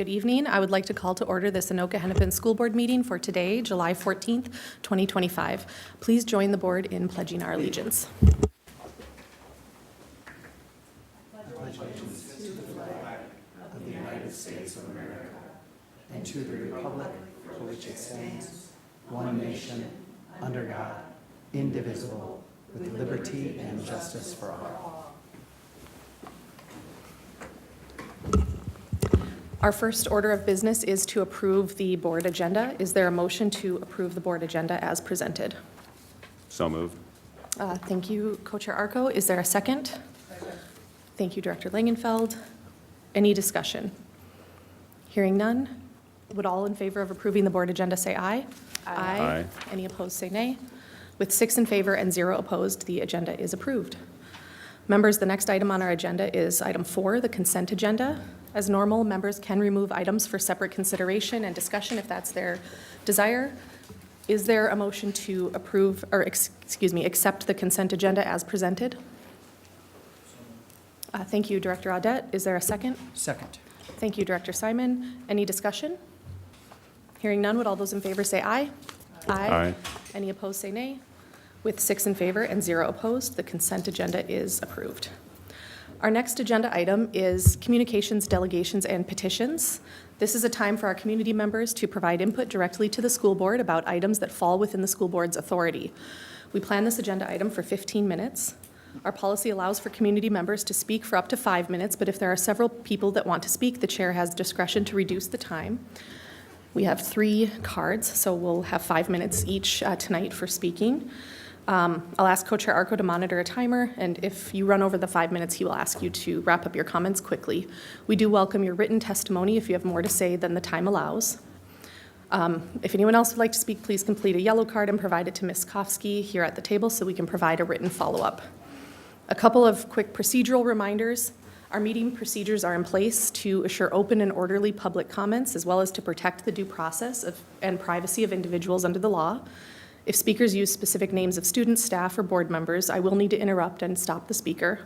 Good evening. I would like to call to order this Anoka-Hennepin School Board meeting for today, July 14th, 2025. Please join the board in pledging our allegiance. Allegiance to the flag of the United States of America and to the republic for which it stands, one nation, under God, indivisible, with liberty and justice for all. Our first order of business is to approve the board agenda. Is there a motion to approve the board agenda as presented? So moved. Thank you, Co-Chair Arco. Is there a second? Thank you, Director Langenfeld. Any discussion? Hearing none. Would all in favor of approving the board agenda say aye? Aye. Any opposed say nay. With 6 in favor and 0 opposed, the agenda is approved. Members, the next item on our agenda is item 4, the consent agenda. As normal, members can remove items for separate consideration and discussion if that's their desire. Is there a motion to approve, or accept the consent agenda as presented? Thank you, Director Audette. Is there a second? Second. Thank you, Director Simon. Any discussion? Hearing none, would all those in favor say aye? Aye. Any opposed say nay. With 6 in favor and 0 opposed, the consent agenda is approved. Our next agenda item is communications, delegations, and petitions. This is a time for our community members to provide input directly to the school board about items that fall within the school board's authority. We plan this agenda item for 15 minutes. Our policy allows for community members to speak for up to 5 minutes, but if there are several people that want to speak, the chair has discretion to reduce the time. We have 3 cards, so we'll have 5 minutes each tonight for speaking. I'll ask Co-Chair Arco to monitor a timer, and if you run over the 5 minutes, he will ask you to wrap up your comments quickly. We do welcome your written testimony if you have more to say than the time allows. If anyone else would like to speak, please complete a yellow card and provide it to Ms. Kofsky here at the table so we can provide a written follow-up. A couple of quick procedural reminders. Our meeting procedures are in place to assure open and orderly public comments, as well as to protect the due process and privacy of individuals under the law. If speakers use specific names of students, staff, or board members, I will need to interrupt and stop the speaker.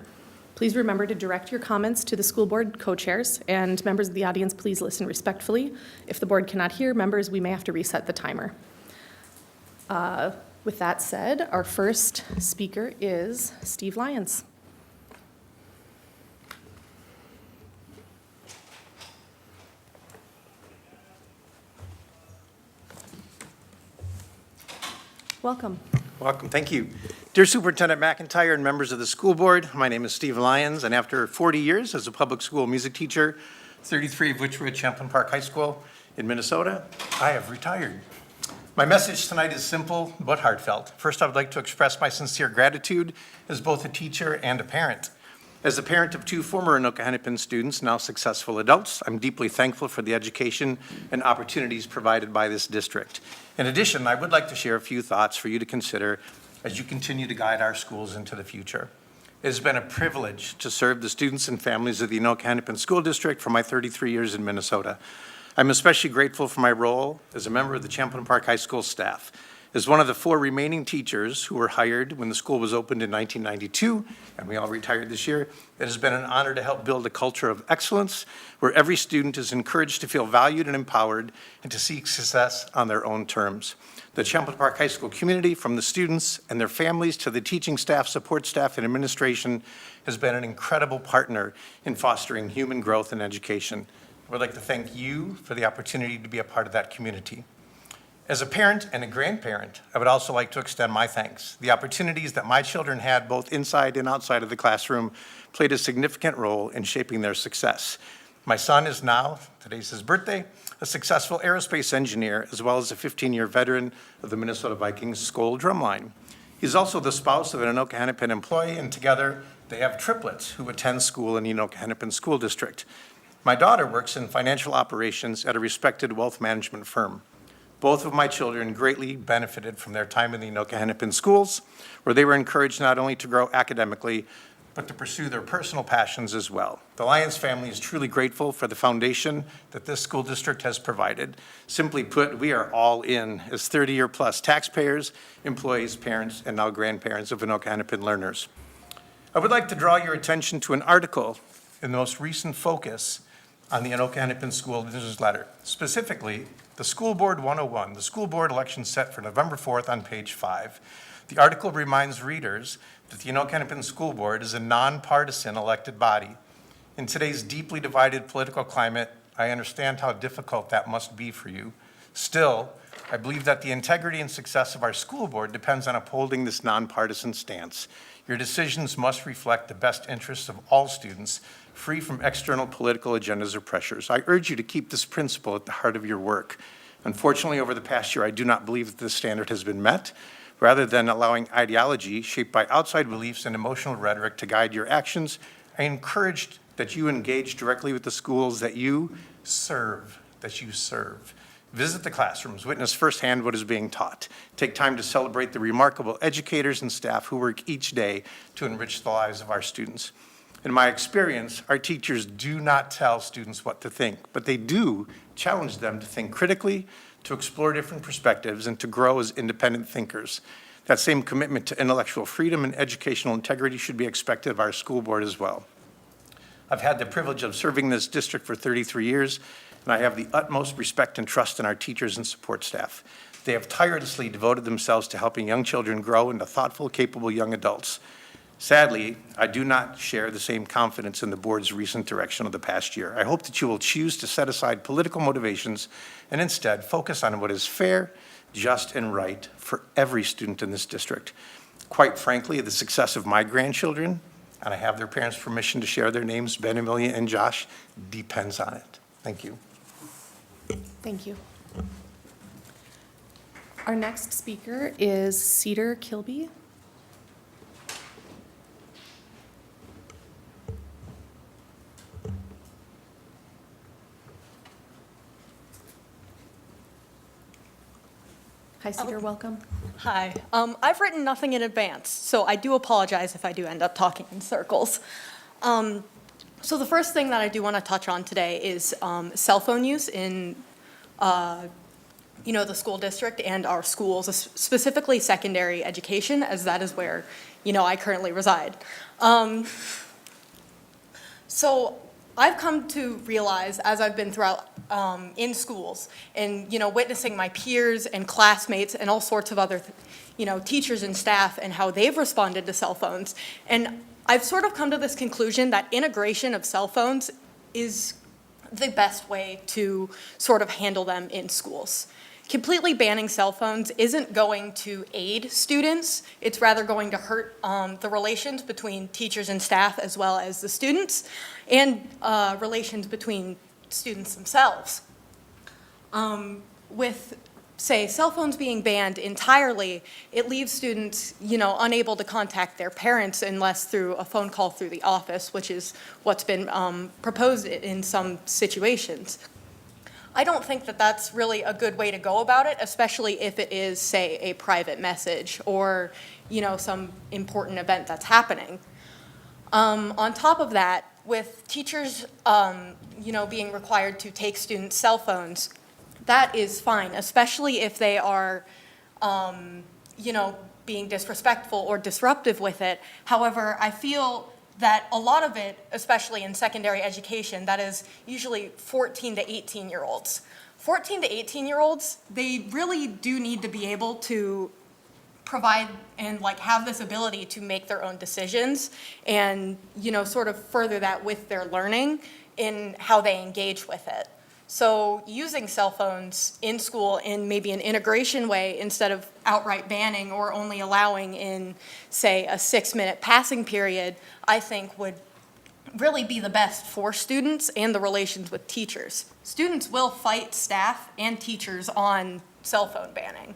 Please remember to direct your comments to the school board co-chairs, and members of the audience, please listen respectfully. If the board cannot hear members, we may have to reset the timer. With that said, our first speaker is Steve Lyons. Welcome. Welcome, thank you. Dear Superintendent McIntyre and members of the school board, my name is Steve Lyons, and after 40 years as a public school music teacher, 33 of which were at Champlain Park High School in Minnesota, I have retired. My message tonight is simple but heartfelt. First, I would like to express my sincere gratitude as both a teacher and a parent. As the parent of 2 former Anoka-Hennepin students, now successful adults, I'm deeply thankful for the education and opportunities provided by this district. In addition, I would like to share a few thoughts for you to consider as you continue to guide our schools into the future. It has been a privilege to serve the students and families of the Anoka-Hennepin School District for my 33 years in Minnesota. I'm especially grateful for my role as a member of the Champlain Park High School staff. As one of the 4 remaining teachers who were hired when the school was opened in 1992, and we all retired this year, it has been an honor to help build a culture of excellence where every student is encouraged to feel valued and empowered and to seek success on their own terms. The Champlain Park High School community, from the students and their families to the teaching staff, support staff, and administration, has been an incredible partner in fostering human growth and education. I would like to thank you for the opportunity to be a part of that community. As a parent and a grandparent, I would also like to extend my thanks. The opportunities that my children had both inside and outside of the classroom played a significant role in shaping their success. My son is now, today's his birthday, a successful aerospace engineer, as well as a 15-year veteran of the Minnesota Vikings Skol drumline. He's also the spouse of an Anoka-Hennepin employee, and together they have triplets who attend school in the Anoka-Hennepin School District. My daughter works in financial operations at a respected wealth management firm. Both of my children greatly benefited from their time in the Anoka-Hennepin schools, where they were encouraged not only to grow academically, but to pursue their personal passions as well. The Lyons family is truly grateful for the foundation that this school district has provided. Simply put, we are all in as 30-year-plus taxpayers, employees, parents, and now grandparents of Anoka-Hennepin learners. I would like to draw your attention to an article in the most recent Focus on the Anoka-Hennepin School newsletter. Specifically, the School Board 101, the school board election set for November 4th on page 5. The article reminds readers that the Anoka-Hennepin School Board is a nonpartisan elected body. In today's deeply divided political climate, I understand how difficult that must be for you. Still, I believe that the integrity and success of our school board depends on upholding this nonpartisan stance. Your decisions must reflect the best interests of all students, free from external political agendas or pressures. I urge you to keep this principle at the heart of your work. Unfortunately, over the past year, I do not believe that this standard has been met. Rather than allowing ideology shaped by outside beliefs and emotional rhetoric to guide your actions, I encouraged that you engage directly with the schools that you serve. Visit the classrooms, witness firsthand what is being taught. Take time to celebrate the remarkable educators and staff who work each day to enrich the lives of our students. In my experience, our teachers do not tell students what to think, but they do challenge them to think critically, to explore different perspectives, and to grow as independent thinkers. That same commitment to intellectual freedom and educational integrity should be expected of our school board as well. I've had the privilege of serving this district for 33 years, and I have the utmost respect and trust in our teachers and support staff. They have tirelessly devoted themselves to helping young children grow into thoughtful, capable young adults. Sadly, I do not share the same confidence in the board's recent direction of the past year. I hope that you will choose to set aside political motivations and instead focus on what is fair, just, and right for every student in this district. Quite frankly, the success of my grandchildren, and I have their parents' permission to share their names, Ben, Amelia, and Josh, depends on it. Thank you. Thank you. Our next speaker is Cedar Kilby. Hi, Cedar, welcome. Hi. I've written nothing in advance, so I do apologize if I do end up talking in circles. So the first thing that I do want to touch on today is cell phone use in, the school district and our schools, specifically secondary education, as that is where, I currently reside. So I've come to realize, as I've been throughout in schools and, witnessing my peers and classmates and all sorts of other, teachers and staff and how they've responded to cell phones. And I've sort of come to this conclusion that integration of cell phones is the best way to sort of handle them in schools. Completely banning cell phones isn't going to aid students. It's rather going to hurt the relations between teachers and staff as well as the students, and relations between students themselves. With, say, cell phones being banned entirely, it leaves students, unable to contact their parents unless through a phone call through the office, which is what's been proposed in some situations. I don't think that that's really a good way to go about it, especially if it is, say, a private message or, some important event that's happening. On top of that, with teachers, being required to take students' cell phones, that is fine, especially if they are, being disrespectful or disruptive with it. However, I feel that a lot of it, especially in secondary education, that is usually 14 to 18-year-olds. 14 to 18-year-olds, they really do need to be able to provide and have this ability to make their own decisions and, sort of further that with their learning in how they engage with it. So using cell phones in school in maybe an integration way instead of outright banning or only allowing in, say, a 6-minute passing period, I think would really be the best for students and the relations with teachers. Students will fight staff and teachers on cell phone banning.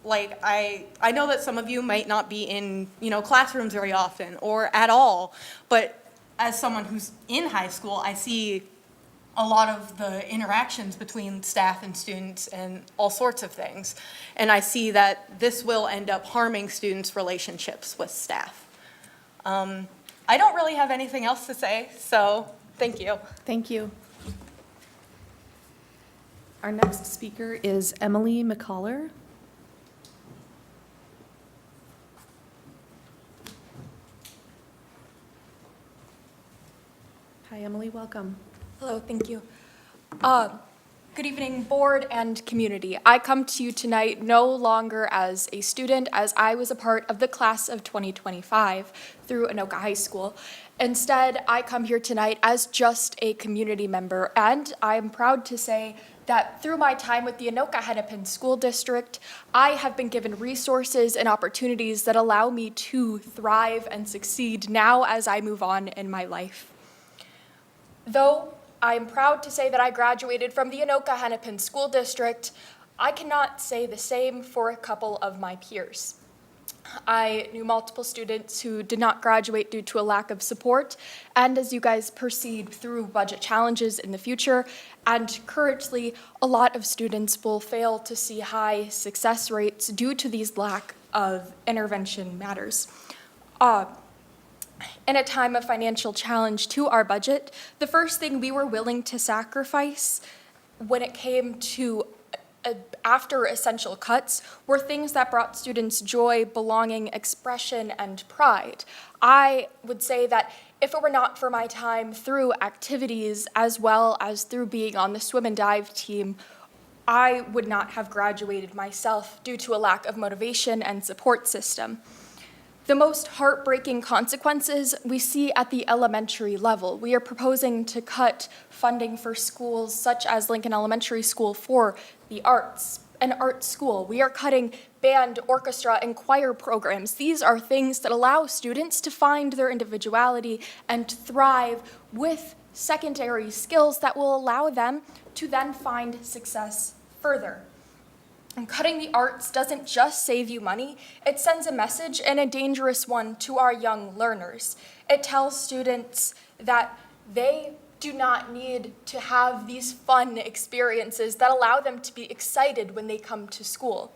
I know that some of you might not be in, classrooms very often or at all, but as someone who's in high school, I see a lot of the interactions between staff and students and all sorts of things. And I see that this will end up harming students' relationships with staff. I don't really have anything else to say, so thank you. Thank you. Our next speaker is Emily McCollar. Hi, Emily, welcome. Hello, thank you. Good evening, board and community. I come to you tonight no longer as a student, as I was a part of the class of 2025 through Anoka High School. Instead, I come here tonight as just a community member, and I am proud to say that through my time with the Anoka-Hennepin School District, I have been given resources and opportunities that allow me to thrive and succeed now as I move on in my life. Though I am proud to say that I graduated from the Anoka-Hennepin School District, I cannot say the same for a couple of my peers. I knew multiple students who did not graduate due to a lack of support, and as you guys proceed through budget challenges in the future, and currently a lot of students will fail to see high success rates due to these lack of intervention matters. In a time of financial challenge to our budget, the first thing we were willing to sacrifice when it came to after essential cuts were things that brought students joy, belonging, expression, and pride. I would say that if it were not for my time through activities as well as through being on the swim and dive team, I would not have graduated myself due to a lack of motivation and support system. The most heartbreaking consequences we see at the elementary level. We are proposing to cut funding for schools such as Lincoln Elementary School for the arts, an art school. We are cutting band, orchestra, and choir programs. These are things that allow students to find their individuality and thrive with secondary skills that will allow them to then find success further. And cutting the arts doesn't just save you money, it sends a message, and a dangerous one, to our young learners. It tells students that they do not need to have these fun experiences that allow them to be excited when they come to school.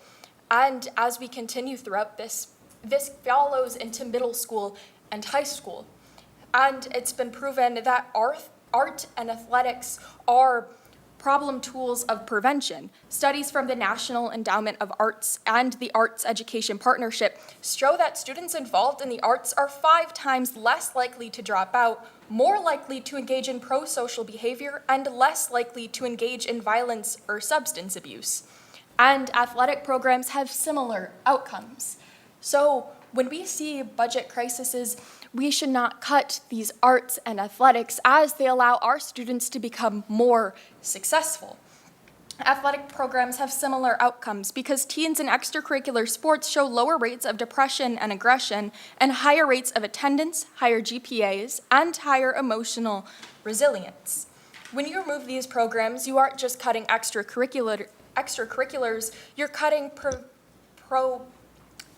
And as we continue throughout this follows into middle school and high school. And it's been proven that art and athletics are problem tools of prevention. Studies from the National Endowment of Arts and the Arts Education Partnership show that students involved in the arts are 5 times less likely to drop out, more likely to engage in pro-social behavior, and less likely to engage in violence or substance abuse. And athletic programs have similar outcomes. So when we see budget crises, we should not cut these arts and athletics as they allow our students to become more successful. Athletic programs have similar outcomes because teens in extracurricular sports show lower rates of depression and aggression and higher rates of attendance, higher GPAs, and higher emotional resilience. When you remove these programs, you aren't just cutting extracurriculars, you're cutting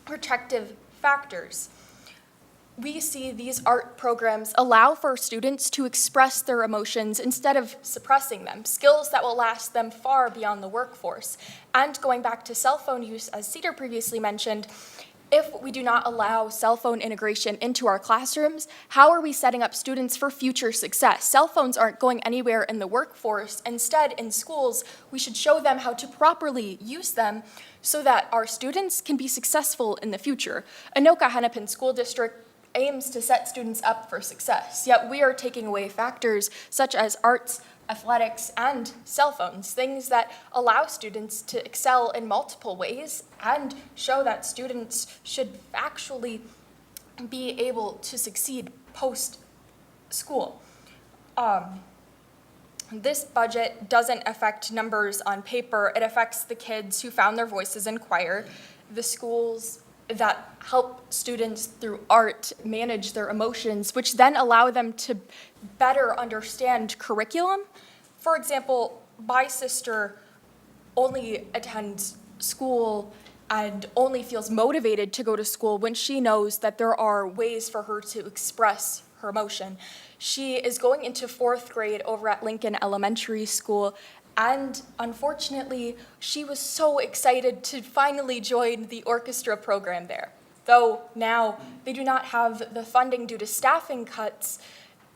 protective factors. We see these art programs allow for students to express their emotions instead of suppressing them, skills that will last them far beyond the workforce. And going back to cell phone use, as Cedar previously mentioned, if we do not allow cell phone integration into our classrooms, how are we setting up students for future success? Cell phones aren't going anywhere in the workforce. Instead, in schools, we should show them how to properly use them so that our students can be successful in the future. Anoka-Hennepin School District aims to set students up for success, yet we are taking away factors such as arts, athletics, and cell phones, things that allow students to excel in multiple ways and show that students should actually be able to succeed post-school. This budget doesn't affect numbers on paper. It affects the kids who found their voices in choir, the schools that help students through art manage their emotions, which then allow them to better understand curriculum. For example, my sister only attends school and only feels motivated to go to school when she knows that there are ways for her to express her emotion. She is going into 4th grade over at Lincoln Elementary School, and unfortunately, she was so excited to finally join the orchestra program there. Though now they do not have the funding due to staffing cuts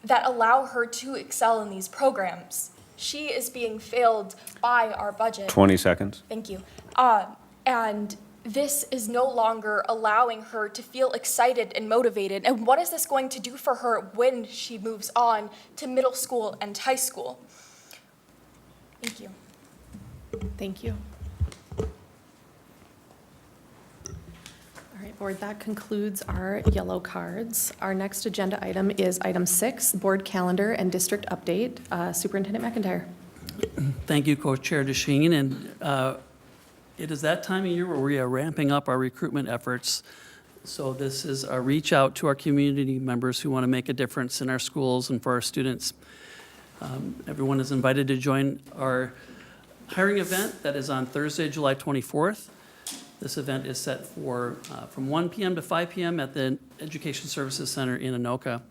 that allow her to excel in these programs. She is being failed by our budget. 20 seconds. Thank you. And this is no longer allowing her to feel excited and motivated. And what is this going to do for her when she moves on to middle school and high school? Thank you. Thank you. All right, board, that concludes our yellow cards. Our next agenda item is item 6, board calendar and district update. Superintendent McIntyre. Thank you, Co-Chair DeSheen. And it is that time of year where we are ramping up our recruitment efforts. So this is a reach out to our community members who want to make a difference in our schools and for our students. Everyone is invited to join our hiring event that is on Thursday, July 24th. This event is set for from 1 p.m. to 5 p.m. at the Education Services Center in Anoka.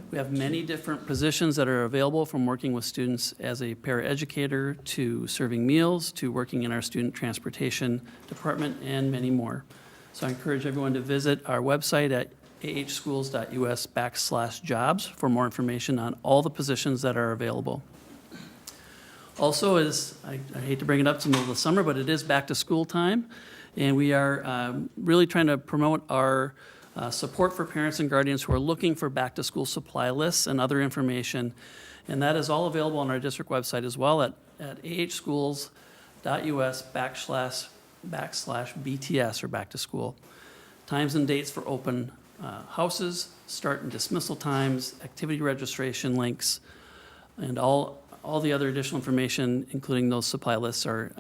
We have many different positions that are available, from working with students as a paraeducator to serving meals to working in our student transportation department and many more. So I encourage everyone to visit our website at ahschools.us/jobs for more information on all the positions that are available. Also, I hate to bring it up, it's the middle of the summer, but it is back to school time, and we are really trying to promote our support for parents and guardians who are looking for back-to-school supply lists and other information. And that is all available on our district website as well at ahschools.us/BTS or back to school. Times and dates for open houses, start and dismissal times, activity registration links, and all the other additional information, including those supply lists, are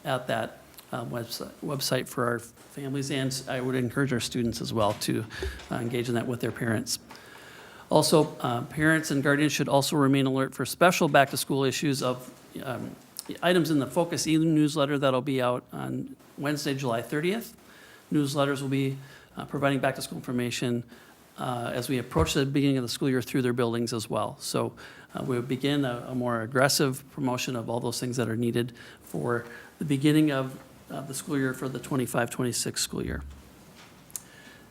at that website for our families, and I would encourage our students as well to engage in that with their parents. Also, parents and guardians should also remain alert for special back-to-school issues of items in the Focus e-newsletter that'll be out on Wednesday, July 30th. Newsletters will be providing back-to-school information as we approach the beginning of the school year through their buildings as well. So we'll begin a more aggressive promotion of all those things that are needed for the beginning of the school year for the 25-26 school year.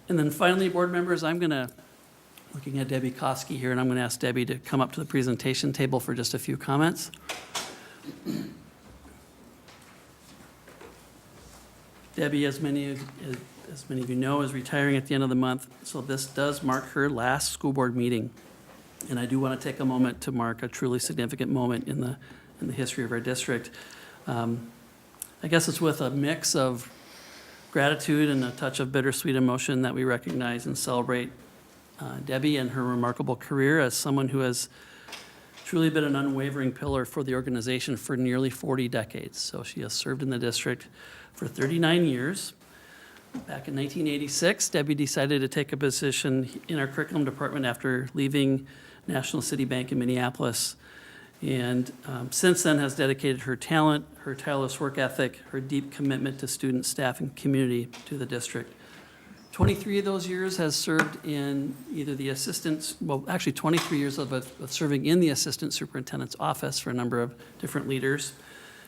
And then finally, board members, looking at Debbie Koski here, and I'm going to ask Debbie to come up to the presentation table for just a few comments. Debbie, as many of you know, is retiring at the end of the month, so this does mark her last school board meeting. And I do want to take a moment to mark a truly significant moment in the history of our district. I guess it's with a mix of gratitude and a touch of bittersweet emotion that we recognize and celebrate Debbie and her remarkable career as someone who has truly been an unwavering pillar for the organization for nearly 40 decades. So she has served in the district for 39 years. Back in 1986, Debbie decided to take a position in our curriculum department after leaving National City Bank in Minneapolis. And since then has dedicated her talent, her tireless work ethic, her deep commitment to students, staff, and community to the district. 23 of those years has served in either the assistant's, well, actually 23 years of serving in the assistant superintendent's office for a number of different leaders.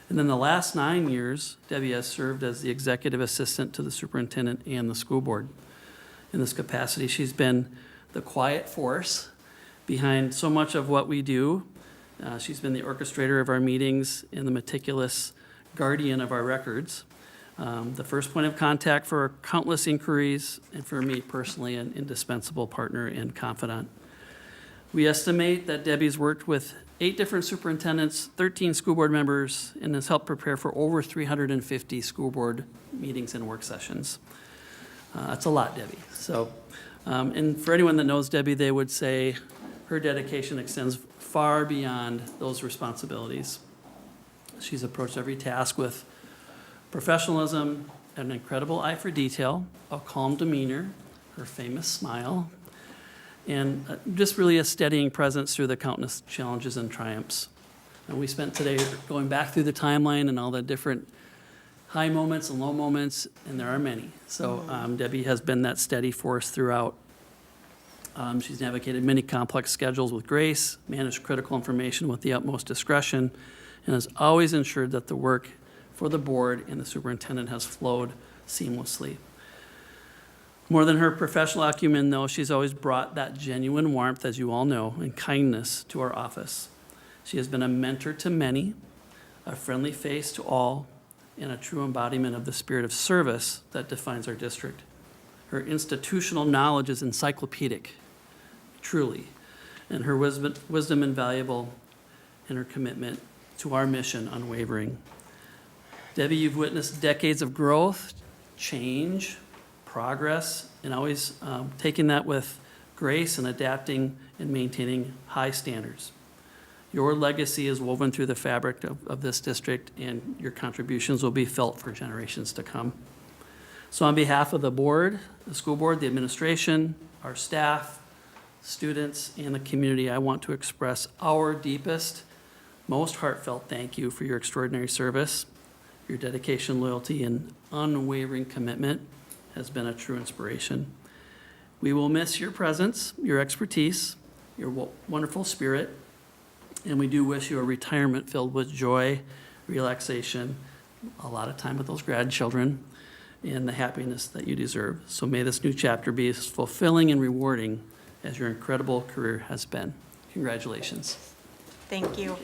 And then the last 9 years, Debbie has served as the executive assistant to the superintendent and the school board. In this capacity, she's been the quiet force behind so much of what we do. She's been the orchestrator of our meetings and the meticulous guardian of our records. The first point of contact for countless inquiries, and for me personally, an indispensable partner and confidant. We estimate that Debbie's worked with 8 different superintendents, 13 school board members, and has helped prepare for over 350 school board meetings and work sessions. That's a lot, Debbie. So, and for anyone that knows Debbie, they would say her dedication extends far beyond those responsibilities. She's approached every task with professionalism, an incredible eye for detail, a calm demeanor, her famous smile, and just really a steadying presence through the countless challenges and triumphs. And we spent today going back through the timeline and all the different high moments and low moments, and there are many. So Debbie has been that steady force throughout. She's navigated many complex schedules with grace, managed critical information with the utmost discretion, and has always ensured that the work for the board and the superintendent has flowed seamlessly. More than her professional acumen, though, she's always brought that genuine warmth, as you all know, and kindness to our office. She has been a mentor to many, a friendly face to all, and a true embodiment of the spirit of service that defines our district. Her institutional knowledge is encyclopedic, truly, and her wisdom invaluable, and her commitment to our mission unwavering. Debbie, you've witnessed decades of growth, change, progress, and always taking that with grace and adapting and maintaining high standards. Your legacy is woven through the fabric of this district, and your contributions will be felt for generations to come. So on behalf of the board, the school board, the administration, our staff, students, and the community, I want to express our deepest, most heartfelt thank you for your extraordinary service. Your dedication, loyalty, and unwavering commitment has been a true inspiration. We will miss your presence, your expertise, your wonderful spirit, and we do wish you a retirement filled with joy, relaxation, a lot of time with those grandchildren, and the happiness that you deserve. So may this new chapter be as fulfilling and rewarding as your incredible career has been. Congratulations. Thank you.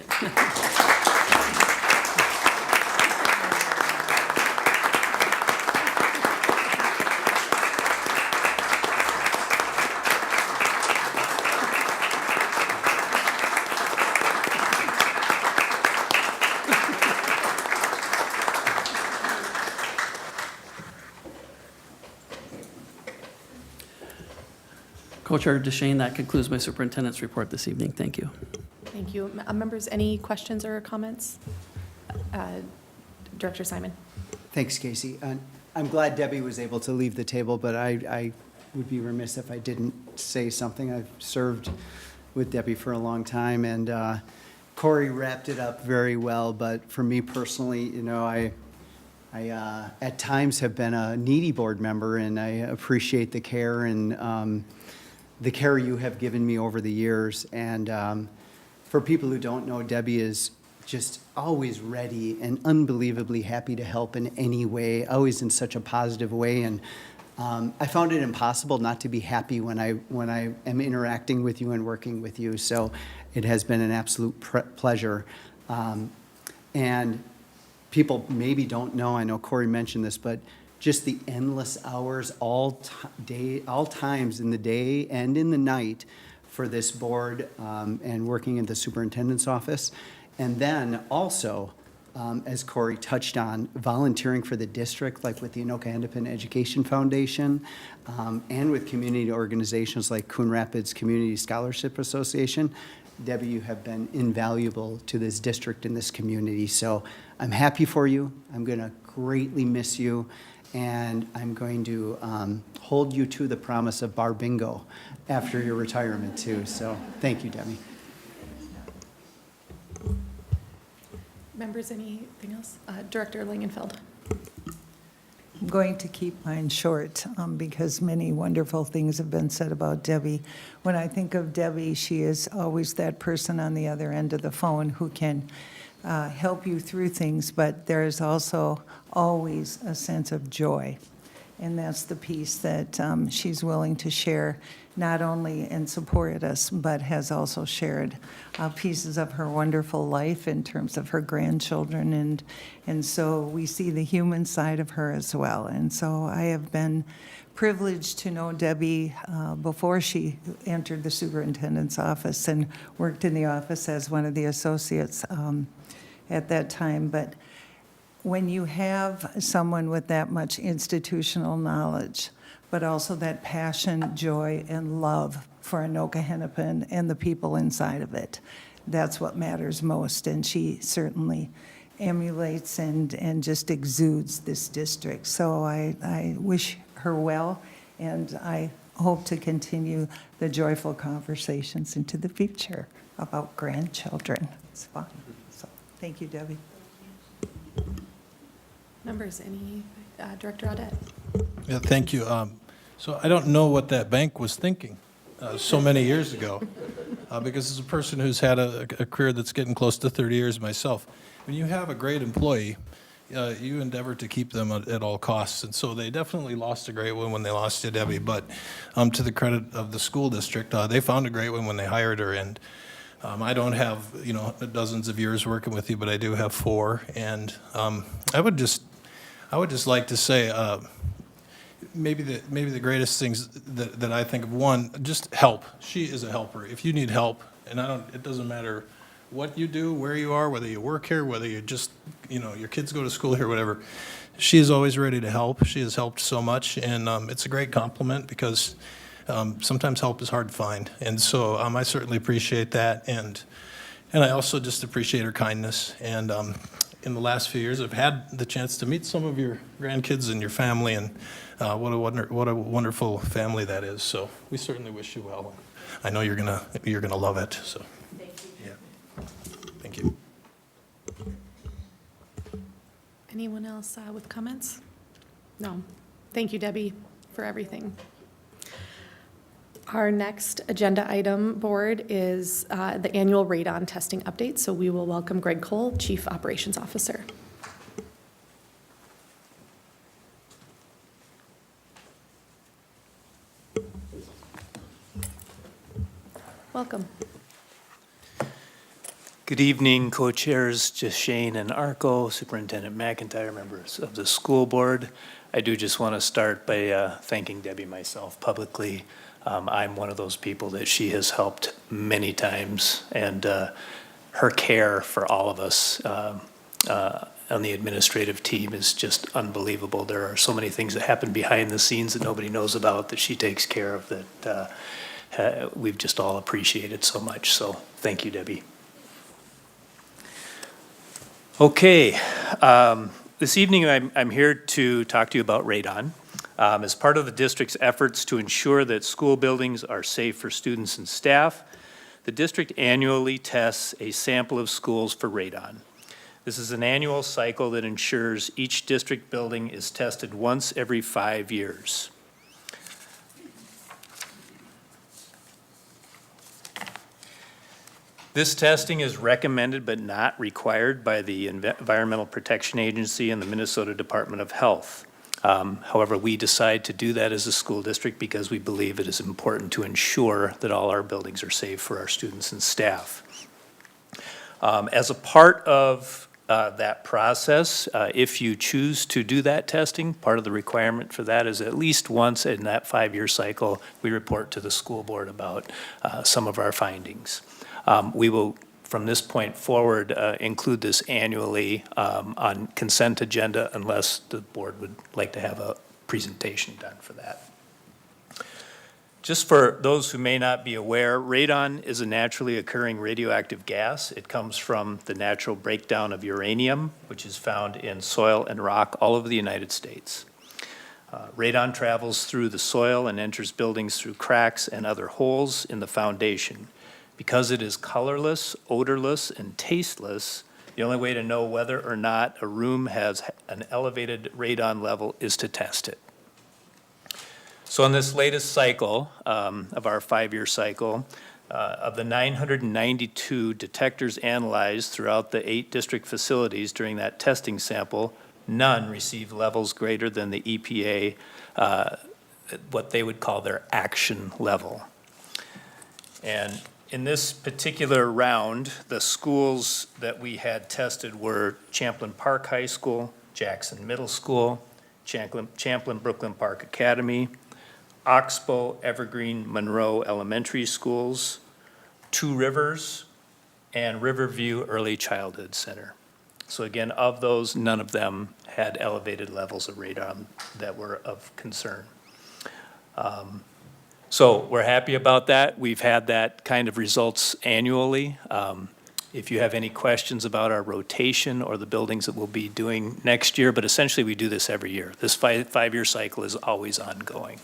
Co-Chair DeShane, that concludes my superintendent's report this evening. Thank you. Thank you. Members, any questions or comments? Director Simon. Thanks, Casey. I'm glad Debbie was able to leave the table, but I would be remiss if I didn't say something. I've served with Debbie for a long time, and Corey wrapped it up very well, but for me personally, you know, I at times have been a needy board member, and I appreciate the care and the care you have given me over the years. And for people who don't know, Debbie is just always ready and unbelievably happy to help in any way, always in such a positive way. And I found it impossible not to be happy when I am interacting with you and working with you. So it has been an absolute pleasure. And people maybe don't know, I know Corey mentioned this, but just the endless hours, all times in the day and in the night for this board and working in the superintendent's office. And then also, as Corey touched on, volunteering for the district, like with the Anoka-Hennepin Education Foundation, and with community organizations like Coon Rapids Community Scholarship Association. Debbie, you have been invaluable to this district and this community. So I'm happy for you. I'm going to greatly miss you. And I'm going to hold you to the promise of bar bingo after your retirement too. So thank you, Debbie. Members, anything else? Director Langenfeld. I'm going to keep mine short because many wonderful things have been said about Debbie. When I think of Debbie, she is always that person on the other end of the phone who can help you through things, but there is also always a sense of joy. And that's the piece that she's willing to share, not only and support us, but has also shared pieces of her wonderful life in terms of her grandchildren. And so we see the human side of her as well. And so I have been privileged to know Debbie before she entered the superintendent's office and worked in the office as one of the associates at that time. But when you have someone with that much institutional knowledge, but also that passion, joy, and love for Anoka-Hennepin and the people inside of it, that's what matters most. And she certainly emulates and just exudes this district. So I wish her well, and I hope to continue the joyful conversations into the future about grandchildren. It's fun. So thank you, Debbie. Members, any, Director Audette? Yeah, thank you. So I don't know what that bank was thinking so many years ago, because as a person who's had a career that's getting close to 30 years myself, when you have a great employee, you endeavor to keep them at all costs. And so they definitely lost a great one when they lost you, Debbie. But to the credit of the school district, they found a great one when they hired her. And I don't have, dozens of years working with you, but I do have 4. And I would just like to say, maybe the greatest things that I think of, one, just help. She is a helper. If you need help, and it doesn't matter what you do, where you are, whether you work here, whether you just, your kids go to school here, whatever. She is always ready to help. She has helped so much, and it's a great compliment because sometimes help is hard to find. And so I certainly appreciate that, and I also just appreciate her kindness. And in the last few years, I've had the chance to meet some of your grandkids and your family, and what a wonderful family that is. So we certainly wish you well. I know you're gonna love it. So Thank you. yeah, thank you. Anyone else with comments? No. Thank you, Debbie, for everything. Our next agenda item, board, is the annual radon testing update. So we will welcome Greg Cole, Chief Operations Officer. Welcome. Good evening, co-chairs Shane and Arco, Superintendent McIntyre, members of the school board. I do just want to start by thanking Debbie myself publicly. I'm one of those people that she has helped many times, and her care for all of us on the administrative team is just unbelievable. There are so many things that happen behind the scenes that nobody knows about that she takes care of that we've just all appreciated so much. So thank you, Debbie. Okay, this evening I'm here to talk to you about radon. As part of the district's efforts to ensure that school buildings are safe for students and staff, the district annually tests a sample of schools for radon. This is an annual cycle that ensures each district building is tested once every 5 years. This testing is recommended but not required by the Environmental Protection Agency and the Minnesota Department of Health. However, we decide to do that as a school district because we believe it is important to ensure that all our buildings are safe for our students and staff. As a part of that process, if you choose to do that testing, part of the requirement for that is at least once in that 5-year cycle, we report to the school board about some of our findings. We will, from this point forward, include this annually on consent agenda unless the board would like to have a presentation done for that. Just for those who may not be aware, radon is a naturally occurring radioactive gas. It comes from the natural breakdown of uranium, which is found in soil and rock all over the United States. Radon travels through the soil and enters buildings through cracks and other holes in the foundation. Because it is colorless, odorless, and tasteless, the only way to know whether or not a room has an elevated radon level is to test it. So in this latest cycle of our 5-year cycle, of the 992 detectors analyzed throughout the 8 district facilities during that testing sample, none received levels greater than the EPA, what they would call their action level. And in this particular round, the schools that we had tested were Champlin Park High School, Jackson Middle School, Champlin Brooklyn Park Academy, Oxbow, Evergreen, Monroe Elementary Schools, Two Rivers, and Riverview Early Childhood Center. So again, of those, none of them had elevated levels of radon that were of concern. So we're happy about that. We've had that kind of results annually. If you have any questions about our rotation or the buildings that we'll be doing next year, but essentially we do this every year. This 5-year cycle is always ongoing.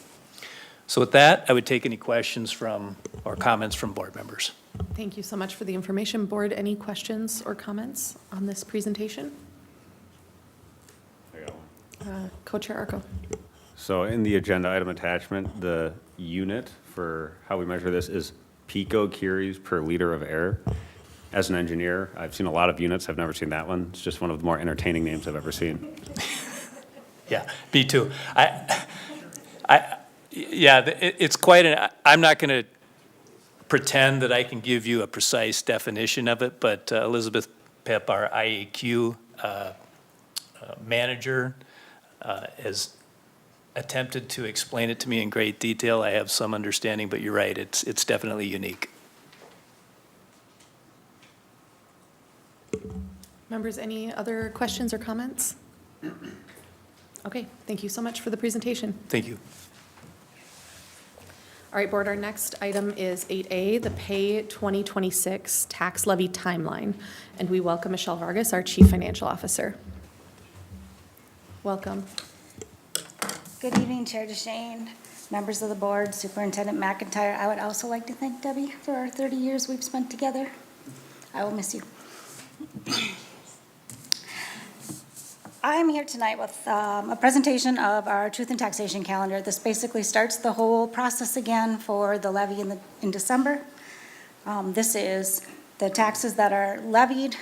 So with that, I would take any questions from or comments from board members. Thank you so much for the information. Board, any questions or comments on this presentation? I got one. Co-Chair Arco. So in the agenda item attachment, the unit for how we measure this is picocuries per liter of air. As an engineer, I've seen a lot of units. I've never seen that one. It's just one of the more entertaining names I've ever seen. Yeah, me too. It's quite an, I'm not going to pretend that I can give you a precise definition of it, but Elizabeth Pep, our IAQ manager, has attempted to explain it to me in great detail. I have some understanding, but you're right, it's definitely unique. Members, any other questions or comments? Okay, thank you so much for the presentation. Thank you. All right, Board, our next item is 8A, the Pay 2026 Tax Levy Timeline. And we welcome Michelle Vargas, our Chief Financial Officer. Welcome. Good evening, Chair DeShane, members of the board, Superintendent McIntyre. I would also like to thank Debbie for our 30 years we've spent together. I will miss you. I'm here tonight with a presentation of our Truth in Taxation calendar. This basically starts the whole process again for the levy in December. This is the taxes that are levied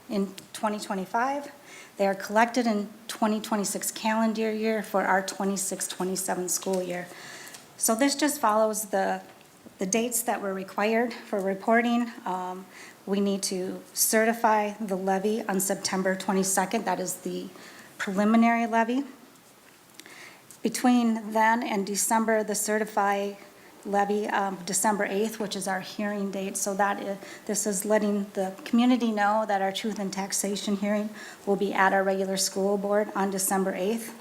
in 2025. They are collected in 2026 calendar year for our 26-27 school year. So this just follows the dates that were required for reporting. We need to certify the levy on September 22nd. That is the preliminary levy. Between then and December, the certified levy, December 8th, which is our hearing date. So this is letting the community know that our Truth in Taxation hearing will be at our regular school board on December 8th.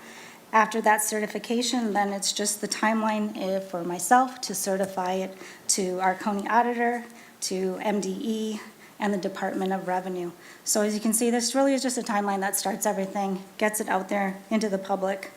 After that certification, then it's just the timeline for myself to certify it to our county auditor, to MDE, and the Department of Revenue. So as you can see, this really is just a timeline that starts everything, gets it out there into the public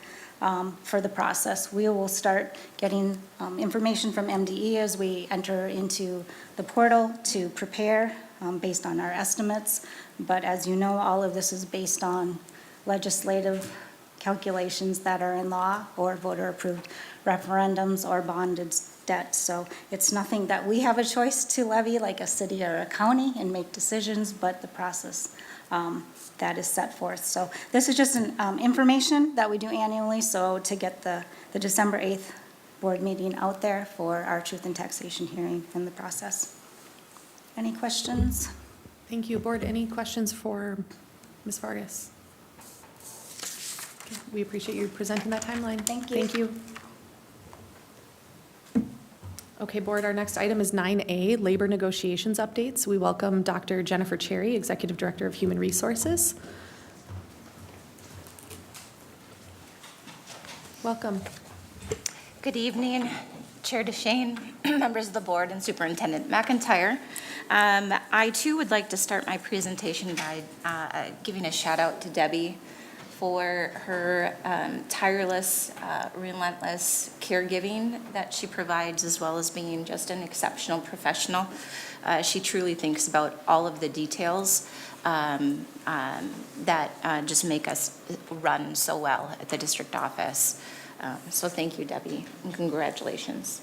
for the process. We will start getting information from MDE as we enter into the portal to prepare based on our estimates. But as you know, all of this is based on legislative calculations that are in law or voter-approved referendums or bonded debt. So it's nothing that we have a choice to levy like a city or a county and make decisions, but the process that is set forth. So this is just an information that we do annually, so to get the December 8th board meeting out there for our Truth in Taxation hearing in the process. Any questions? Thank you. Board, any questions for Ms. Vargas? Okay, we appreciate you presenting that timeline. Thank you. Thank you. Okay, Board, our next item is 9A, Labor Negotiations Updates. We welcome Dr. Jennifer Cherry, Executive Director of Human Resources. Welcome. Good evening, Chair DeShane, members of the board, and Superintendent McIntyre. I too would like to start my presentation by giving a shout out to Debbie for her tireless, relentless caregiving that she provides, as well as being just an exceptional professional. She truly thinks about all of the details that just make us run so well at the district office. So thank you, Debbie, and congratulations.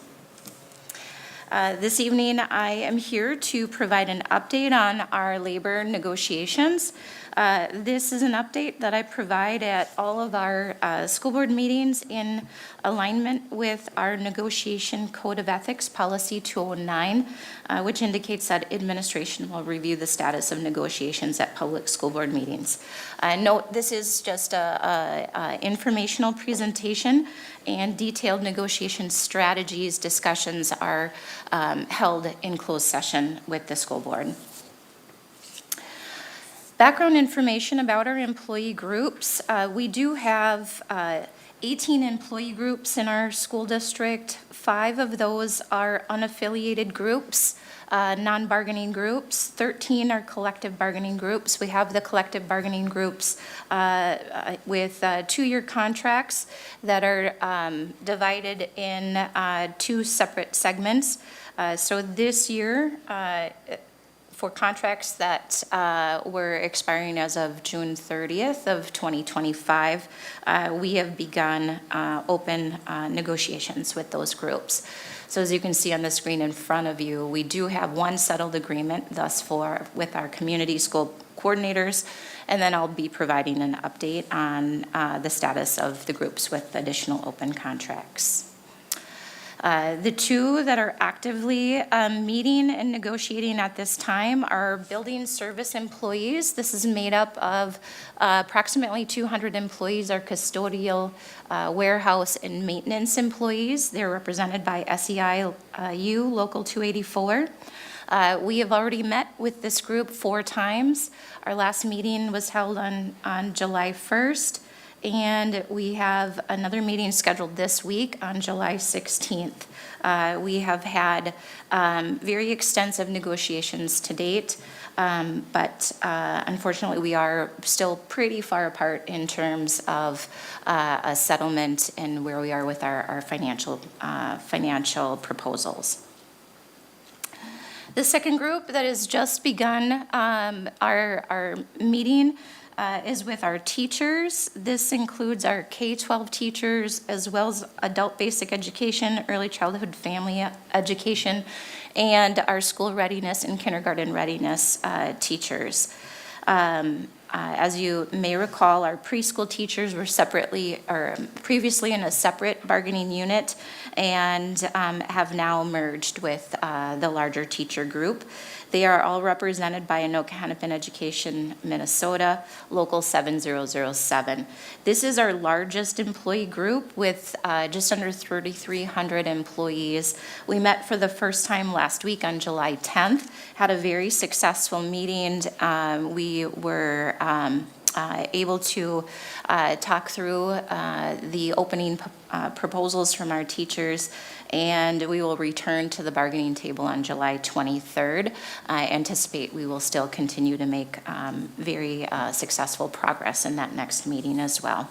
This evening, I am here to provide an update on our labor negotiations. This is an update that I provide at all of our school board meetings in alignment with our negotiation code of ethics, policy 209, which indicates that administration will review the status of negotiations at public school board meetings. Note, this is just a informational presentation, and detailed negotiation strategies discussions are held in closed session with the school board. Background information about our employee groups. We do have 18 employee groups in our school district. 5 of those are unaffiliated groups, non-bargaining groups. 13 are collective bargaining groups. We have the collective bargaining groups with 2-year contracts that are divided in 2 separate segments. So this year, for contracts that were expiring as of June 30th of 2025, we have begun open negotiations with those groups. So as you can see on the screen in front of you, we do have one settled agreement thus far with our community school coordinators, and then I'll be providing an update on the status of the groups with additional open contracts. The two that are actively meeting and negotiating at this time are building service employees. This is made up of approximately 200 employees, are custodial, warehouse, and maintenance employees. They're represented by SEIU Local 284. We have already met with this group 4 times. Our last meeting was held on July 1st, and we have another meeting scheduled this week on July 16th. We have had very extensive negotiations to date, but unfortunately, we are still pretty far apart in terms of a settlement and where we are with our financial proposals. The second group that has just begun our meeting is with our teachers. This includes our K-12 teachers as well as adult basic education, early childhood family education, and our school readiness and kindergarten readiness teachers. As you may recall, our preschool teachers were previously in a separate bargaining unit and have now merged with the larger teacher group. They are all represented by Anoka-Hennepin Education, Minnesota, Local 7007. This is our largest employee group with just under 3,300 employees. We met for the first time last week on July 10th, had a very successful meeting. We were able to talk through the opening proposals from our teachers, and we will return to the bargaining table on July 23rd. I anticipate we will still continue to make very successful progress in that next meeting as well.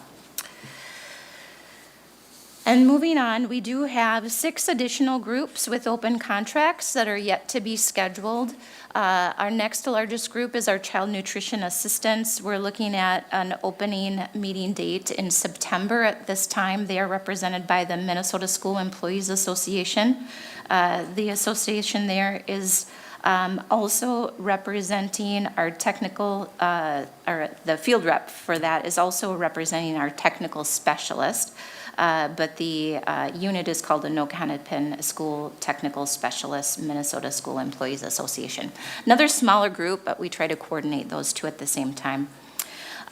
And moving on, we do have 6 additional groups with open contracts that are yet to be scheduled. Our next largest group is our child nutrition assistants. We're looking at an opening meeting date in September. At this time, they are represented by the Minnesota School Employees Association. The association there is also representing our technical, or the field rep for that is also representing our technical specialist. But the unit is called the Anoka-Hennepin School Technical Specialists Minnesota School Employees Association. Another smaller group, but we try to coordinate those two at the same time.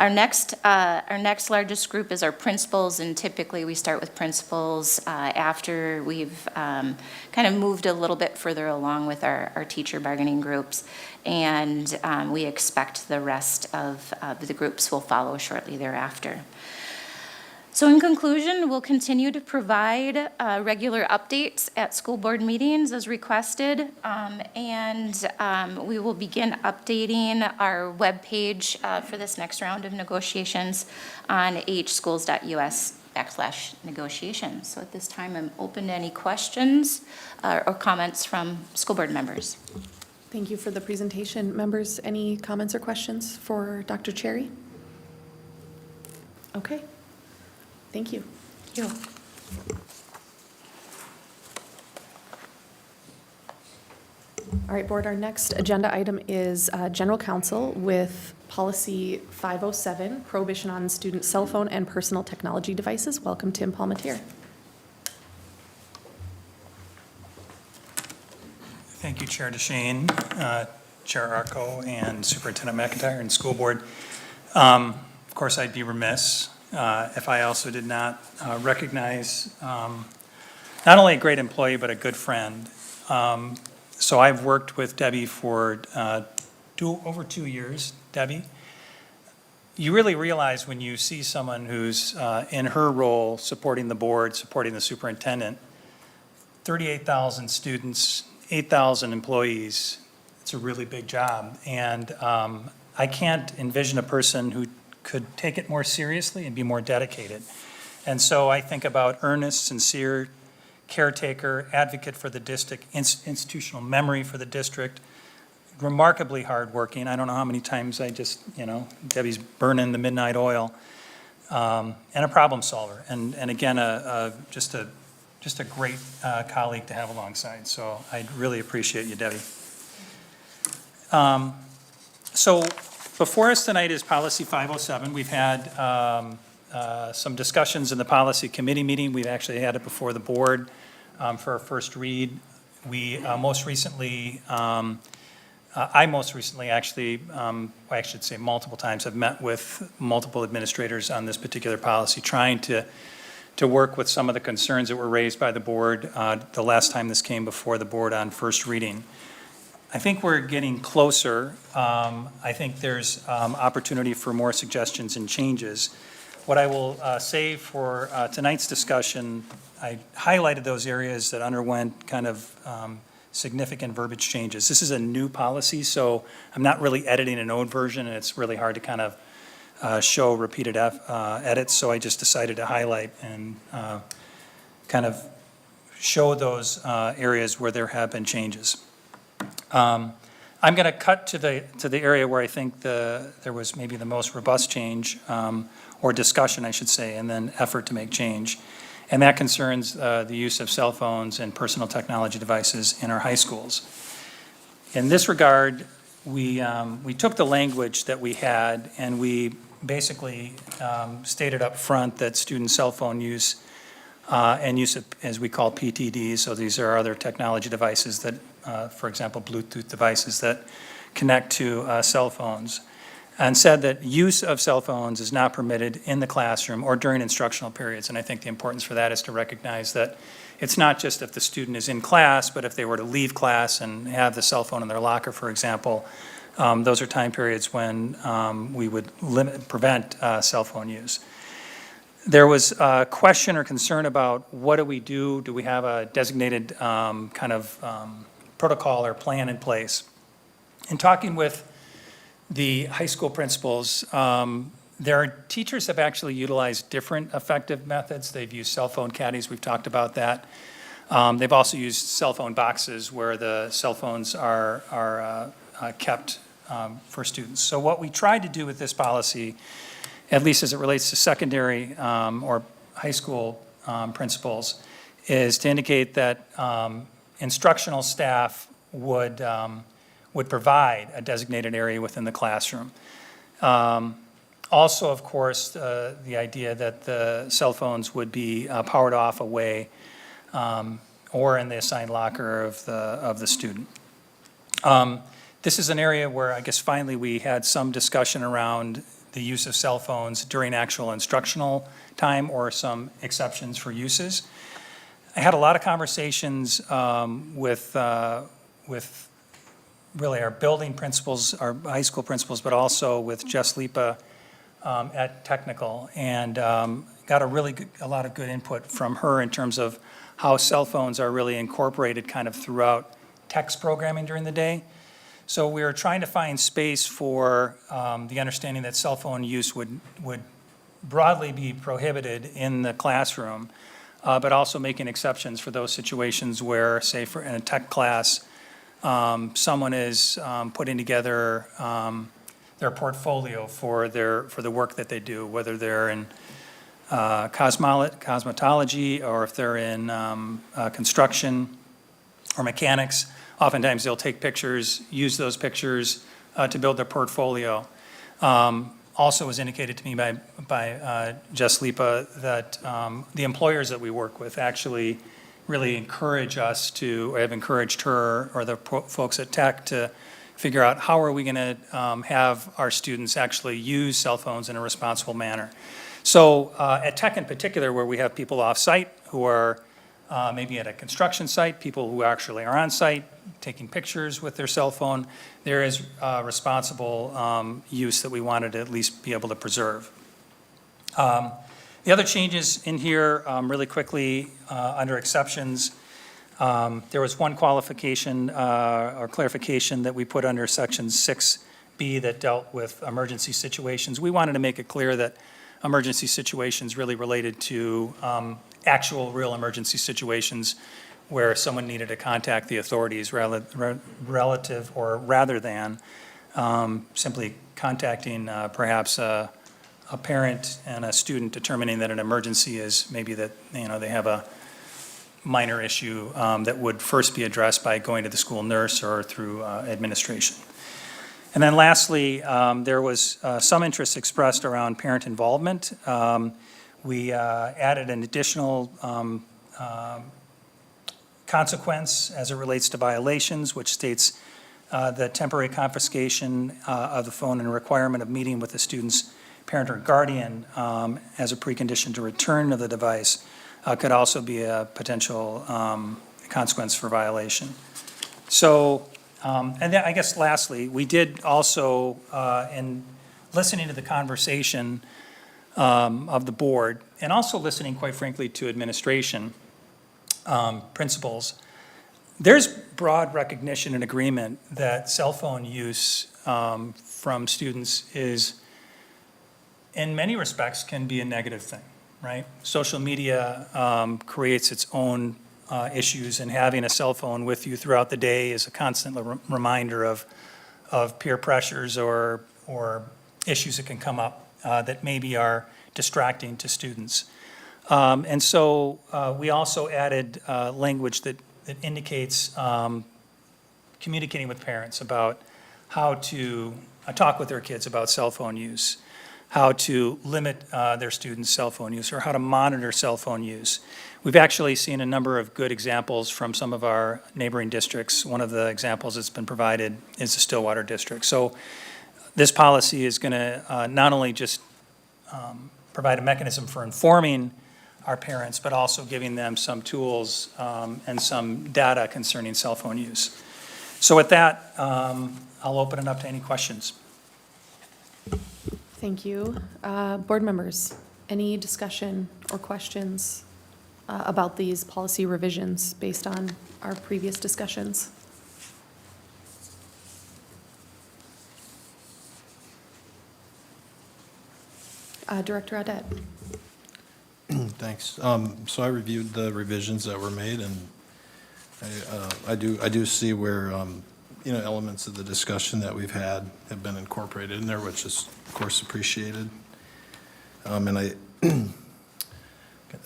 Our next largest group is our principals, and typically we start with principals after we've kind of moved a little bit further along with our teacher bargaining groups, and we expect the rest of the groups will follow shortly thereafter. So in conclusion, we'll continue to provide regular updates at school board meetings as requested, and we will begin updating our webpage for this next round of negotiations on hschools.us/negotiations. So at this time, I'm open to any questions or comments from school board members. Thank you for the presentation. Members, any comments or questions for Dr. Cherry? Okay. Thank you. Thank you. All right, board, our next agenda item is general counsel with policy 507, prohibition on student cell phone and personal technology devices. Welcome, Tim Palmatier. Thank you, Chair DeShane, Chair Arco, and Superintendent McIntyre and School Board. Of course, I'd be remiss if I also did not recognize not only a great employee, but a good friend. So I've worked with Debbie for over 2 years. Debbie, you really realize when you see someone who's in her role supporting the board, supporting the superintendent, 38,000 students, 8,000 employees, it's a really big job. And I can't envision a person who could take it more seriously and be more dedicated. And so I think about earnest, sincere, caretaker, advocate for the district, institutional memory for the district, remarkably hardworking. I don't know how many times I just, Debbie's burning the midnight oil, and a problem solver. And again, just a great colleague to have alongside. So I really appreciate you, Debbie. So before us tonight is policy 507. We've had some discussions in the policy committee meeting. We've actually had it before the board for a first read. We I most recently actually, I should say multiple times, have met with multiple administrators on this particular policy, trying to work with some of the concerns that were raised by the board the last time this came before the board on first reading. I think we're getting closer. I think there's opportunity for more suggestions and changes. What I will say for tonight's discussion, I highlighted those areas that underwent kind of significant verbiage changes. This is a new policy, so I'm not really editing an old version, and it's really hard to kind of show repeated edits, so I just decided to highlight and kind of show those areas where there have been changes. I'm going to cut to the area where I think there was maybe the most robust change, or discussion, I should say, and then effort to make change. And that concerns the use of cell phones and personal technology devices in our high schools. In this regard, we took the language that we had and we basically stated up front that student cell phone use and use of, as we call PTDs, so these are other technology devices that, for example, Bluetooth devices that connect to cell phones, and said that use of cell phones is not permitted in the classroom or during instructional periods. And I think the importance for that is to recognize that it's not just if the student is in class, but if they were to leave class and have the cell phone in their locker, for example, those are time periods when we would prevent cell phone use. There was a question or concern about what do we do? Do we have a designated kind of protocol or plan in place? In talking with the high school principals, their teachers have actually utilized different effective methods. They've used cell phone caddies, we've talked about that. They've also used cell phone boxes where the cell phones are kept for students. So what we tried to do with this policy, at least as it relates to secondary or high school principals, is to indicate that instructional staff would provide a designated area within the classroom. Also, of course, the idea that the cell phones would be powered off away or in the assigned locker of the student. This is an area where I guess finally we had some discussion around the use of cell phones during actual instructional time or some exceptions for uses. I had a lot of conversations with really our building principals, our high school principals, but also with Jess Lipa at Technical, and got a lot of good input from her in terms of how cell phones are really incorporated kind of throughout text programming during the day. So we were trying to find space for the understanding that cell phone use would broadly be prohibited in the classroom, but also making exceptions for those situations where, say, in a tech class, someone is putting together their portfolio for the work that they do, whether they're in cosmetology or if they're in construction or mechanics. Oftentimes they'll take pictures, use those pictures to build their portfolio. Also was indicated to me by Jess Lipa that the employers that we work with actually really encourage us to, or have encouraged her or the folks at Tech to figure out how are we going to have our students actually use cell phones in a responsible manner. So at Tech in particular, where we have people off-site who are maybe at a construction site, people who actually are on site taking pictures with their cell phone, there is responsible use that we wanted to at least be able to preserve. The other changes in here, really quickly, under exceptions, there was one qualification or clarification that we put under section 6B that dealt with emergency situations. We wanted to make it clear that emergency situations really related to actual real emergency situations where someone needed to contact the authorities relative or rather than simply contacting perhaps a parent and a student determining that an emergency is maybe that, they have a minor issue that would first be addressed by going to the school nurse or through administration. And then lastly, there was some interest expressed around parent involvement. We added an additional consequence as it relates to violations, which states the temporary confiscation of the phone and requirement of meeting with the student's parent or guardian as a precondition to return of the device could also be a potential consequence for violation. So, and then I guess lastly, we did also, in listening to the conversation of the board, and also listening, quite frankly, to administration, principals, there's broad recognition and agreement that cell phone use from students is, in many respects, can be a negative thing, right? Social media creates its own issues, and having a cell phone with you throughout the day is a constant reminder of peer pressures or issues that can come up that maybe are distracting to students. And so we also added language that indicates communicating with parents about how to talk with their kids about cell phone use, how to limit their students' cell phone use, or how to monitor cell phone use. We've actually seen a number of good examples from some of our neighboring districts. One of the examples that's been provided is the Stillwater District. So this policy is going to not only just provide a mechanism for informing our parents, but also giving them some tools and some data concerning cell phone use. So with that, I'll open it up to any questions. Thank you. Board members, any discussion or questions about these policy revisions based on our previous discussions? Director Audette. Thanks. So I reviewed the revisions that were made, and I do see where, elements of the discussion that we've had have been incorporated in there, which is, of course, appreciated. And I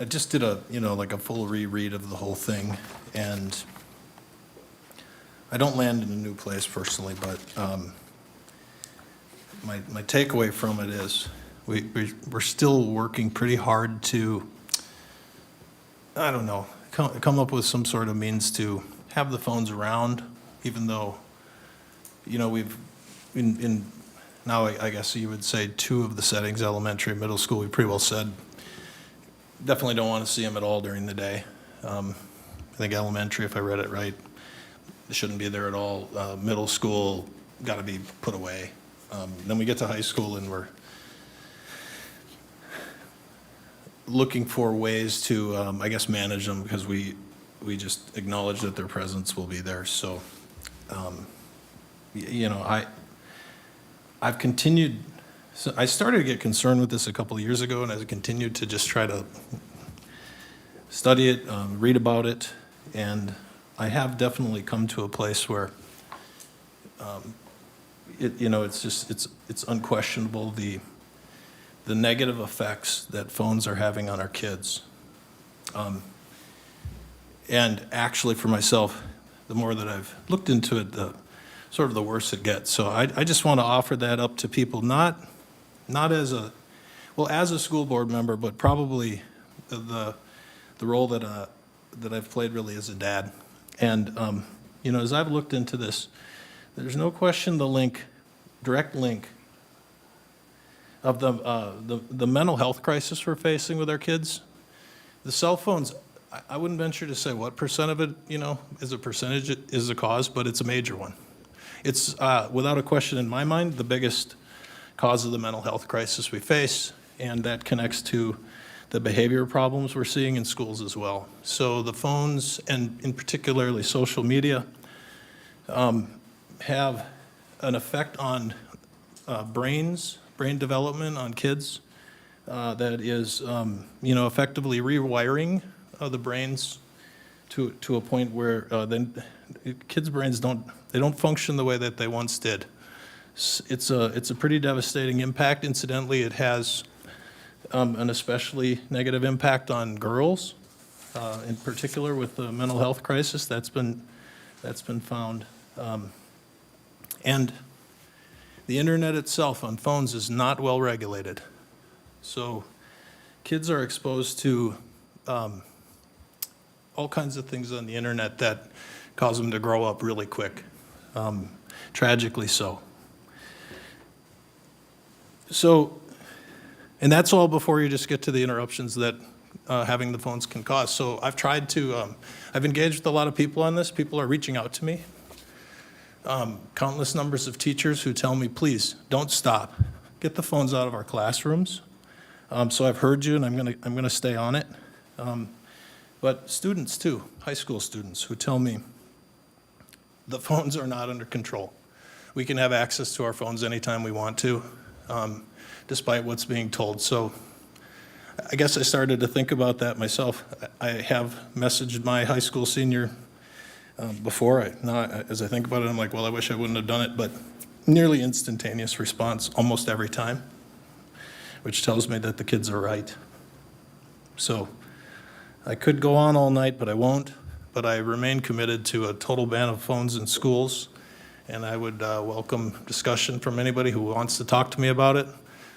just did a full reread of the whole thing, and I don't land in a new place personally, but my takeaway from it is we're still working pretty hard to, come up with some sort of means to have the phones around, even though, we've, now I guess you would say 2 of the settings, elementary and middle school, we pretty well said, definitely don't want to see them at all during the day. I think elementary, if I read it right, it shouldn't be there at all. Middle school, got to be put away. Then we get to high school and we're looking for ways to, manage them, because we just acknowledge that their presence will be there. So, I've continued, so I started to get concerned with this a couple of years ago, and as I continued to just try to study it, read about it, and I have definitely come to a place where, it's unquestionable the negative effects that phones are having on our kids. And actually for myself, the more that I've looked into it, the worse it gets. So I just want to offer that up to people, not as a school board member, but probably the role that I've played really as a dad. And, as I've looked into this, there's no question direct link of the mental health crisis we're facing with our kids. The cell phones, I wouldn't venture to say what percent of it, is a percentage is the cause, but it's a major one. It's, without a question in my mind, the biggest cause of the mental health crisis we face, and that connects to the behavior problems we're seeing in schools as well. So the phones, and in particularly social media, have an effect on brain development on kids that is, effectively rewiring the brains to a point where then kids' brains don't function the way that they once did. It's a pretty devastating impact. Incidentally, it has an especially negative impact on girls, in particular with the mental health crisis that's been found. And the internet itself on phones is not well regulated. So kids are exposed to all kinds of things on the internet that cause them to grow up really quick, tragically so. So, and that's all before you just get to the interruptions that having the phones can cause. So I've tried to, I've engaged with a lot of people on this. People are reaching out to me. Countless numbers of teachers who tell me, please, don't stop. Get the phones out of our classrooms. So I've heard you, and I'm gonna stay on it. But students too, high school students, who tell me the phones are not under control. We can have access to our phones anytime we want to, despite what's being told. So I guess I started to think about that myself. I have messaged my high school senior before. As I think about it, I'm like, well, I wish I wouldn't have done it, but nearly instantaneous response almost every time, which tells me that the kids are right. So I could go on all night, but I won't. But I remain committed to a total ban of phones in schools, and I would welcome discussion from anybody who wants to talk to me about it.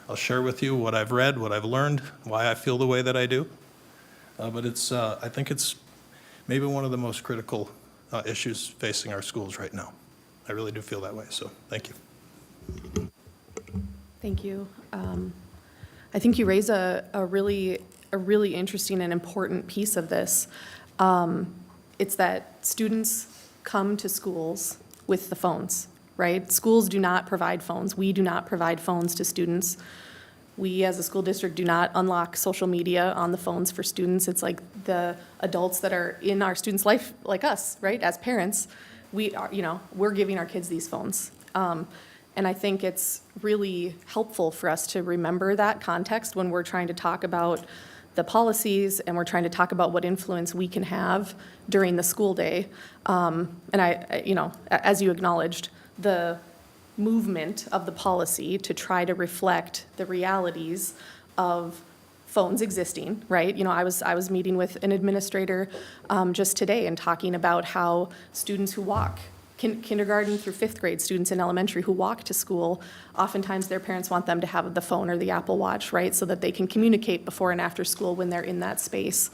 I'll share with you what I've read, what I've learned, why I feel the way that I do. But I think it's maybe one of the most critical issues facing our schools right now. I really do feel that way, so thank you. Thank you. I think you raise a really interesting and important piece of this. It's that students come to schools with the phones, right? Schools do not provide phones. We do not provide phones to students. We, as a school district, do not unlock social media on the phones for students. It's like the adults that are in our students' life, like us, right? As parents, we're giving our kids these phones. And I think it's really helpful for us to remember that context when we're trying to talk about the policies and we're trying to talk about what influence we can have during the school day. And as you acknowledged, the movement of the policy to try to reflect the realities of phones existing, right? I was meeting with an administrator just today and talking about how students who walk, kindergarten through fifth grade students in elementary who walk to school, oftentimes their parents want them to have the phone or the Apple Watch, right? So that they can communicate before and after school when they're in that space.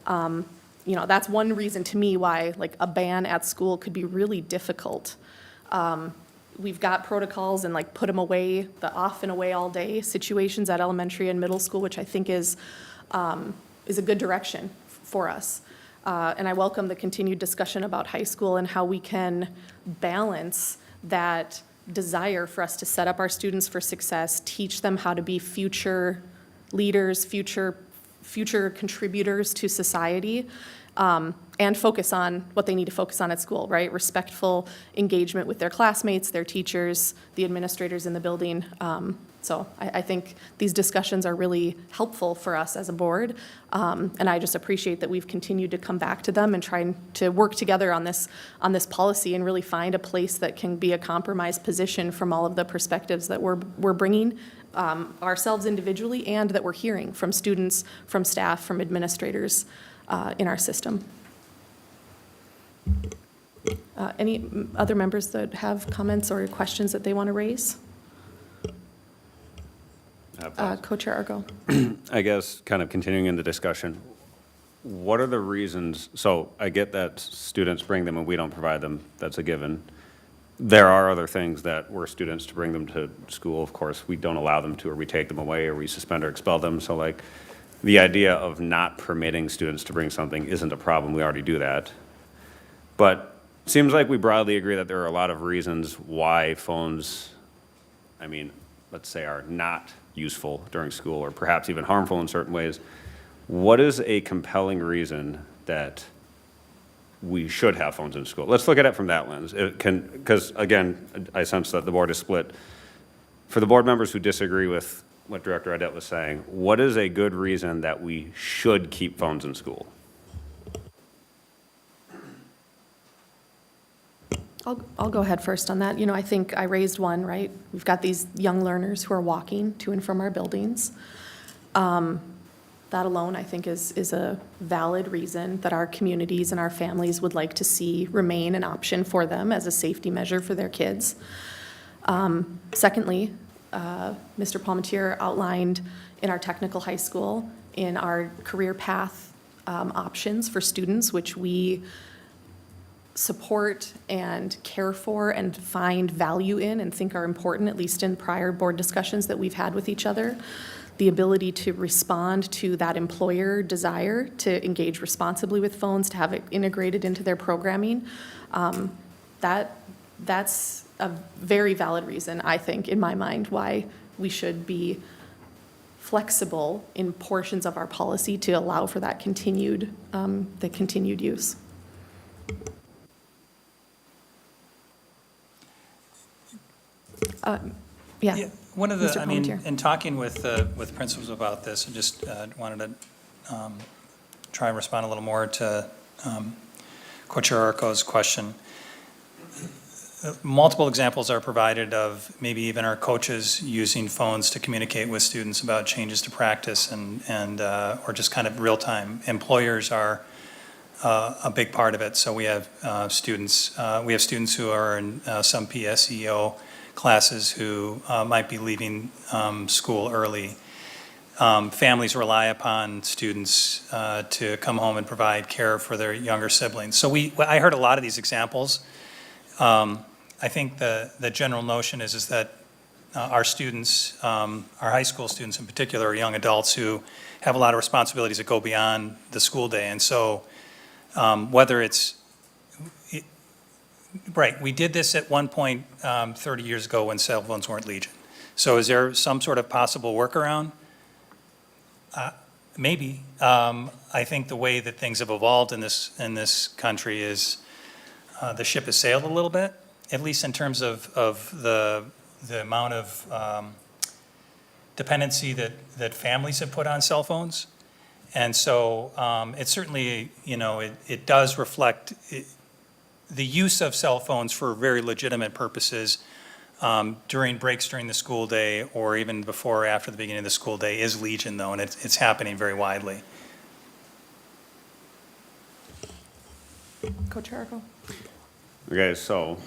That's one reason to me why like a ban at school could be really difficult. We've got protocols and like put them away, the off and away all day situations at elementary and middle school, which I think is a good direction for us. And I welcome the continued discussion about high school and how we can balance that desire for us to set up our students for success, teach them how to be future leaders, future contributors to society, and focus on what they need to focus on at school, right? Respectful engagement with their classmates, their teachers, the administrators in the building. So I think these discussions are really helpful for us as a board, and I just appreciate that we've continued to come back to them and try to work together on this policy and really find a place that can be a compromise position from all of the perspectives that we're bringing ourselves individually and that we're hearing from students, from staff, from administrators in our system. Any other members that have comments or questions that they want to raise? Co-Chair Argo. I guess, kind of continuing in the discussion, what are the reasons, so I get that students bring them and we don't provide them, that's a given. There are other things that were students to bring them to school, of course, we don't allow them to, or we take them away, or we suspend or expel them, so like, the idea of not permitting students to bring something isn't a problem, we already do that. But it seems like we broadly agree that there are a lot of reasons why phones, let's say, are not useful during school or perhaps even harmful in certain ways. What is a compelling reason that we should have phones in school? Let's look at it from that lens. Because again, I sense that the board is split. For the board members who disagree with what Director Audette was saying, what is a good reason that we should keep phones in school? I'll go ahead first on that. I think I raised one, right? We've got these young learners who are walking to and from our buildings. That alone, I think, is a valid reason that our communities and our families would like to see remain an option for them as a safety measure for their kids. Secondly, Mr. Palmetier outlined in our technical high school, in our career path options for students, which we support and care for and find value in and think are important, at least in prior board discussions that we've had with each other. The ability to respond to that employer desire to engage responsibly with phones, to have it integrated into their programming. That's a very valid reason, I think, in my mind, why we should be flexible in portions of our policy to allow for that continued use. Yeah. One of the, Mr. I mean, Palmentier. in talking with principals about this, I just wanted to try and respond a little more to Co-Chair Arco's question. Multiple examples are provided of maybe even our coaches using phones to communicate with students about changes to practice and or just kind of real time. Employers are a big part of it. So we have students who are in some PSEO classes who might be leaving school early. Families rely upon students to come home and provide care for their younger siblings. So I heard a lot of these examples. I think the general notion is that our students, our high school students in particular, are young adults who have a lot of responsibilities that go beyond the school day. And so whether it's, right, we did this at one point 30 years ago when cell phones weren't legion. So is there some sort of possible workaround? Maybe. I think the way that things have evolved in this country is the ship has sailed a little bit, at least in terms of the amount of dependency that families have put on cell phones. And so it certainly, it does reflect the use of cell phones for very legitimate purposes during breaks during the school day or even before or after the beginning of the school day is legion, though, and it's happening very widely. Coach Arco. Okay, so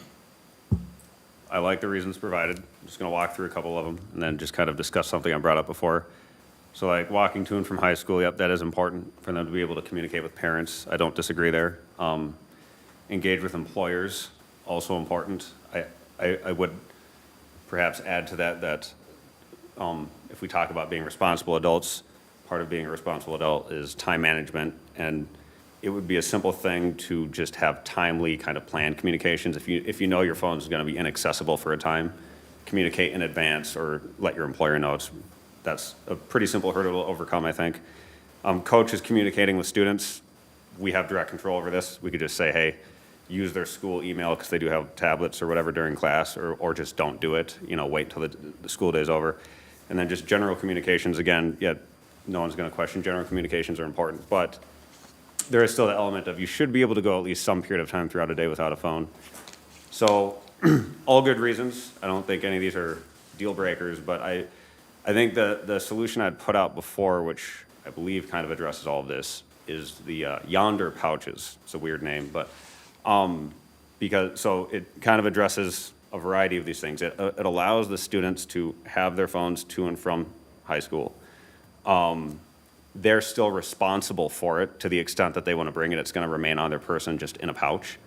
I like the reasons provided. I'm just going to walk through a couple of them and then just kind of discuss something I brought up before. So like walking to and from high school, yep, that is important for them to be able to communicate with parents. I don't disagree there. Engage with employers, also important. I would perhaps add to that if we talk about being responsible adults, part of being a responsible adult is time management, and it would be a simple thing to just have timely kind of planned communications. If you know your phone is going to be inaccessible for a time, communicate in advance or let your employer know. That's a pretty simple hurdle to overcome, I think. Coaches communicating with students, we have direct control over this. We could just say, hey, use their school email because they do have tablets or whatever during class, or just don't do it, wait till the school day is over. And then just general communications, again, no one's going to question general communications are important, but there is still the element of you should be able to go at least some period of time throughout a day without a phone. So all good reasons. I don't think any of these are deal breakers, but I think the solution I'd put out before, which I believe kind of addresses all of this, is the Yonder pouches. It's a weird name, but so it kind of addresses a variety of these things. It allows the students to have their phones to and from high school. They're still responsible for it to the extent that they want to bring it. It's going to remain on their person just in a pouch.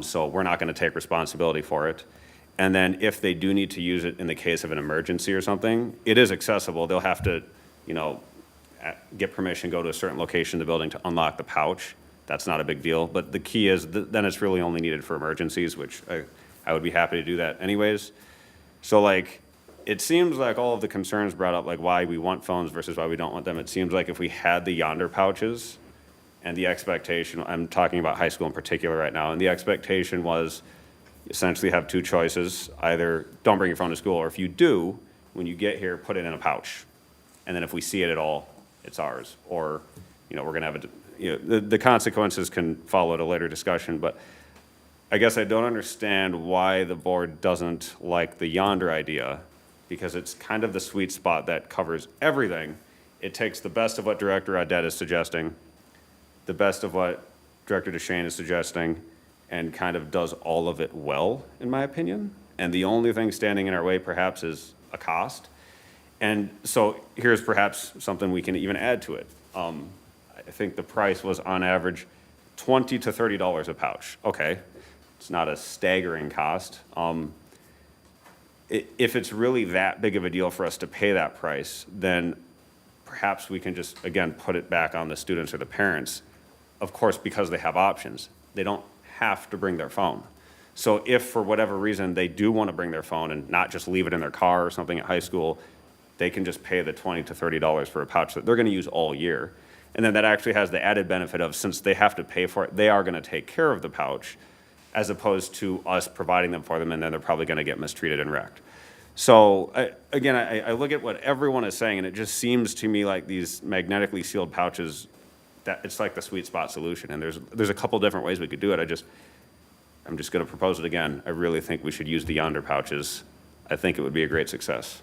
So we're not going to take responsibility for it. And then if they do need to use it in the case of an emergency or something, it is accessible. They'll have to, get permission, go to a certain location in the building to unlock the pouch. That's not a big deal. But the key is then it's really only needed for emergencies, which I would be happy to do that anyways. So it seems like all of the concerns brought up, like why we want phones versus why we don't want them, it seems like if we had the Yonder pouches and the expectation, I'm talking about high school in particular right now, and the expectation was essentially have two choices. Either don't bring your phone to school, or if you do, when you get here, put it in a pouch. And then if we see it at all, it's ours. Or, we're going to have the consequences can follow at a later discussion, but I guess I don't understand why the board doesn't like the Yonder idea, because it's kind of the sweet spot that covers everything. It takes the best of what Director Audette is suggesting, the best of what Director DeShane is suggesting, and kind of does all of it well, in my opinion. And the only thing standing in our way perhaps is a cost. And so here's perhaps something we can even add to it. I think the price was on average $20 to $30 a pouch. Okay, it's not a staggering cost. If it's really that big of a deal for us to pay that price, then perhaps we can just, again, put it back on the students or the parents. Of course, because they have options. They don't have to bring their phone. So if for whatever reason they do want to bring their phone and not just leave it in their car or something at high school, they can just pay the $20 to $30 for a pouch that they're going to use all year. And then that actually has the added benefit of, since they have to pay for it, they are going to take care of the pouch, as opposed to us providing them for them, and then they're probably going to get mistreated and wrecked. So I look at what everyone is saying, and it just seems to me like these magnetically sealed pouches, that it's like the sweet spot solution. And there's a couple different ways we could do it. I'm just going to propose it again. I really think we should use the Yonder pouches. I think it would be a great success.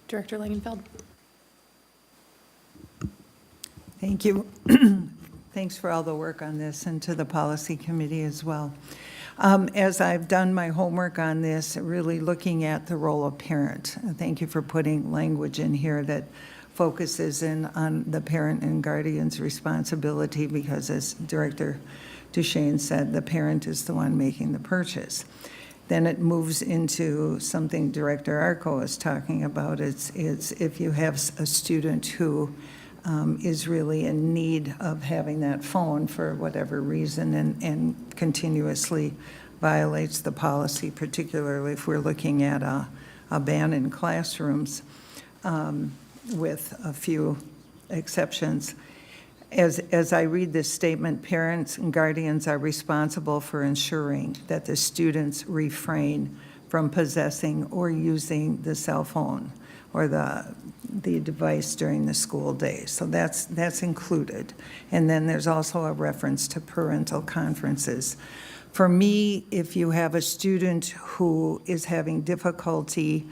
Director Langenfeld. Thank you. Thanks for all the work on this, and to the policy committee as well. As I've done my homework on this, really looking at the role of parent, thank you for putting language in here that focuses in on the parent and guardian's responsibility, because as Director Duchesne said, the parent is the one making the purchase. Then it moves into something Director Arco is talking about. It's if you have a student who is really in need of having that phone for whatever reason, and continuously violates the policy, particularly if we're looking at a ban in classrooms, with a few exceptions. As I read this statement, parents and guardians are responsible for ensuring that the students refrain from possessing or using the cell phone or the device during the school day. So that's included. And then there's also a reference to parental conferences. For me, if you have a student who is having difficulty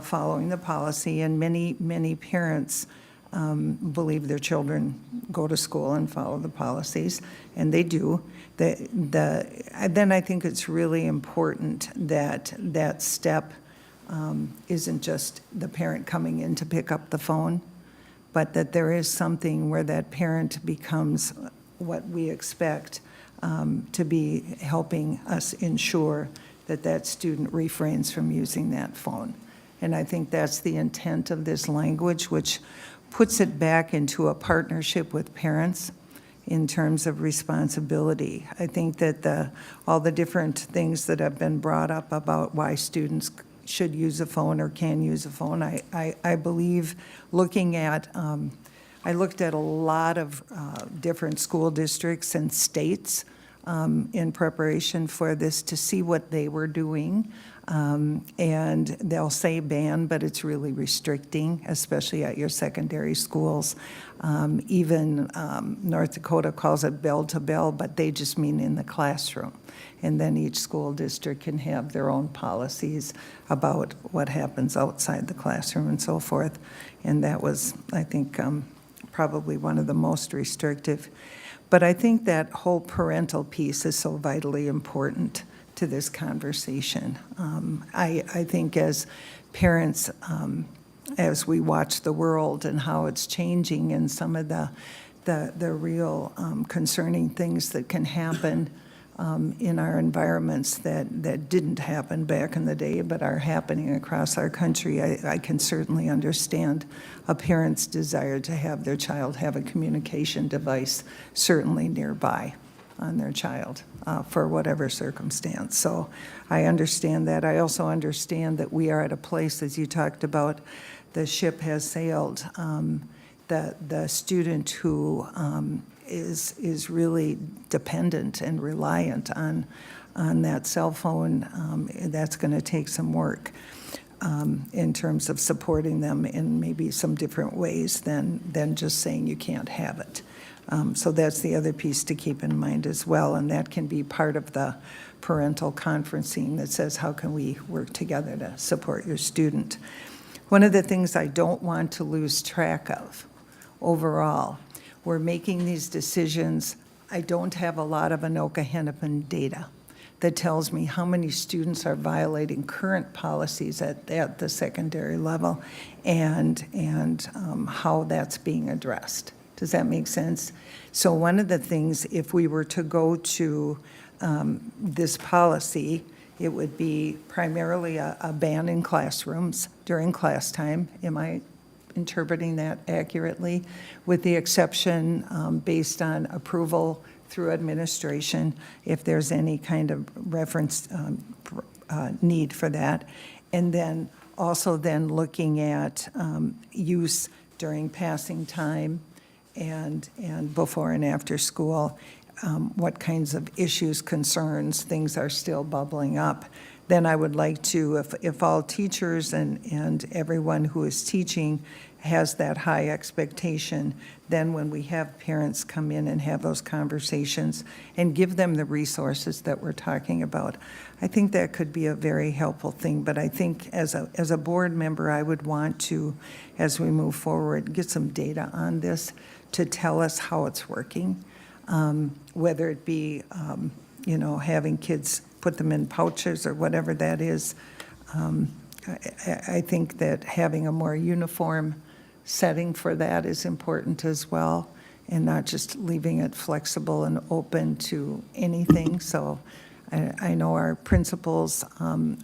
following the policy, and many parents believe their children go to school and follow the policies, and they do, then I think it's really important that that step isn't just the parent coming in to pick up the phone, but that there is something where that parent becomes what we expect to be helping us ensure that that student refrains from using that phone. And I think that's the intent of this language, which puts it back into a partnership with parents in terms of responsibility. I think that all the different things that have been brought up about why students should use a phone or can use a phone, I believe looking at, I looked at a lot of different school districts and states in preparation for this to see what they were doing. And they'll say ban, but it's really restricting, especially at your secondary schools. Even North Dakota calls it bell to bell, but they just mean in the classroom. And then each school district can have their own policies about what happens outside the classroom and so forth. And that was, I think, probably one of the most restrictive. But I think that whole parental piece is so vitally important to this conversation. I think as parents, as we watch the world and how it's changing, and some of the real concerning things that can happen in our environments that didn't happen back in the day but are happening across our country, I can certainly understand a parent's desire to have their child have a communication device certainly nearby on their child for whatever circumstance. So I understand that. I also understand that we are at a place, as you talked about, the ship has sailed. The student who is really dependent and reliant on that cell phone, that's going to take some work in terms of supporting them in maybe some different ways than just saying you can't have it. So that's the other piece to keep in mind as well, and that can be part of the parental conferencing that says, how can we work together to support your student? One of the things I don't want to lose track of overall, we're making these decisions. I don't have a lot of Anoka-Hennepin data. that tells me how many students are violating current policies at the secondary level and how that's being addressed. Does that make sense? So one of the things, if we were to go to this policy, it would be primarily a ban in classrooms during class time. Am I interpreting that accurately? With the exception based on approval through administration, if there's any kind of reference need for that. And then also then looking at use during passing time and before and after school, what kinds of issues, concerns, things are still bubbling up. Then I would like to, if all teachers and everyone who is teaching has that high expectation, then when we have parents come in and have those conversations and give them the resources that we're talking about, I think that could be a very helpful thing. But I think as a board member, I would want to, as we move forward, get some data on this to tell us how it's working, whether it be, having kids put them in pouches or whatever that is. I think that having a more uniform setting for that is important as well, and not just leaving it flexible and open to anything. So I know our principals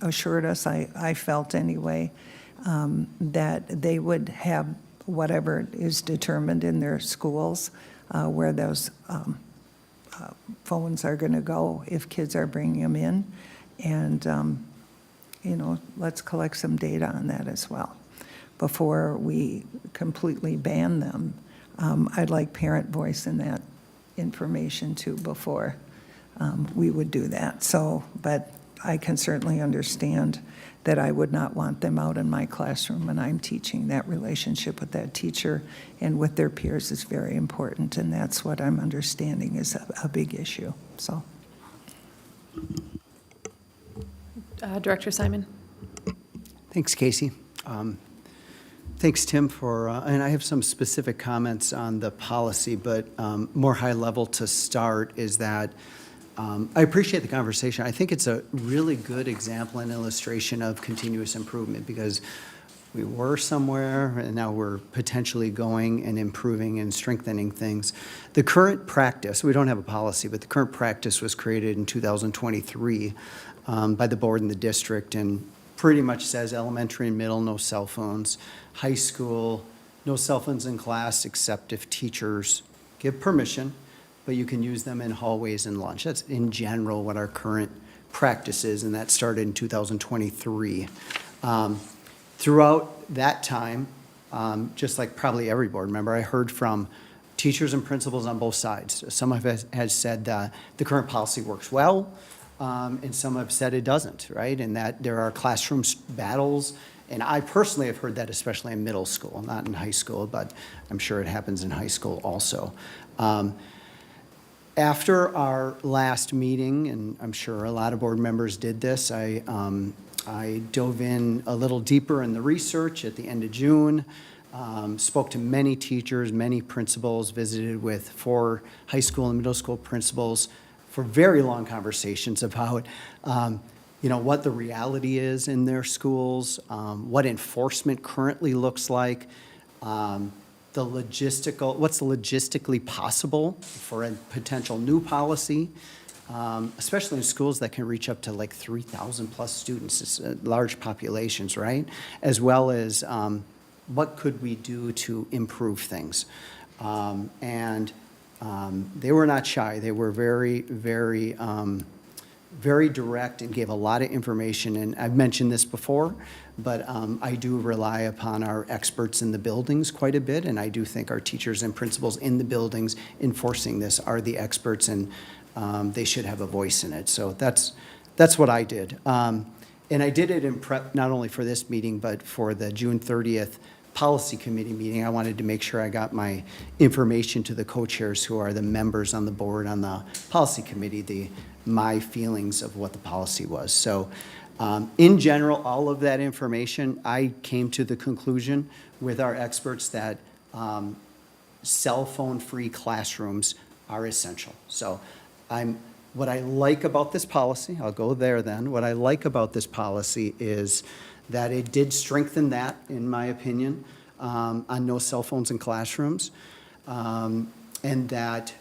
assured us, I felt anyway, that they would have whatever is determined in their schools where those phones are going to go if kids are bringing them in. And, let's collect some data on that as well before we completely ban them. I'd like parent voice in that information too before we would do that. So, but I can certainly understand that I would not want them out in my classroom when I'm teaching. That relationship with that teacher and with their peers is very important, and that's what I'm understanding is a big issue, so. Director Simon. Thanks, Casey. Thanks, Tim, and I have some specific comments on the policy, but more high level to start is that I appreciate the conversation. I think it's a really good example and illustration of continuous improvement because we were somewhere and now we're potentially going and improving and strengthening things. The current practice, we don't have a policy, but the current practice was created in 2023 by the board and the district and pretty much says elementary and middle, no cell phones. High school, no cell phones in class except if teachers give permission, but you can use them in hallways and lunch. That's in general what our current practice is, and that started in 2023. Throughout that time, just like probably every board member, I heard from teachers and principals on both sides. Some have said that the current policy works well, and some have said it doesn't, right? And that there are classroom battles. And I personally have heard that, especially in middle school, not in high school, but I'm sure it happens in high school also. After our last meeting, and I'm sure a lot of board members did this, I dove in a little deeper in the research at the end of June, spoke to many teachers, many principals, visited with 4 high school and middle school principals for very long conversations about what the reality is in their schools, what enforcement currently looks like, what's logistically possible for a potential new policy, especially in schools that can reach up to like 3,000 plus students, it's large populations, right? As well as what could we do to improve things. And they were not shy. They were very, very, very direct and gave a lot of information. And I've mentioned this before, but I do rely upon our experts in the buildings quite a bit, and I do think our teachers and principals in the buildings enforcing this are the experts, and they should have a voice in it. So that's what I did. And I did it in prep not only for this meeting, but for the June 30th policy committee meeting. I wanted to make sure I got my information to the co-chairs who are the members on the board on the policy committee, my feelings of what the policy was. So in general, all of that information, I came to the conclusion with our experts that cell phone-free classrooms are essential. So I'm What I like about this policy, I'll go there then, what I like about this policy is that it did strengthen that, in my opinion, on no cell phones in classrooms, and that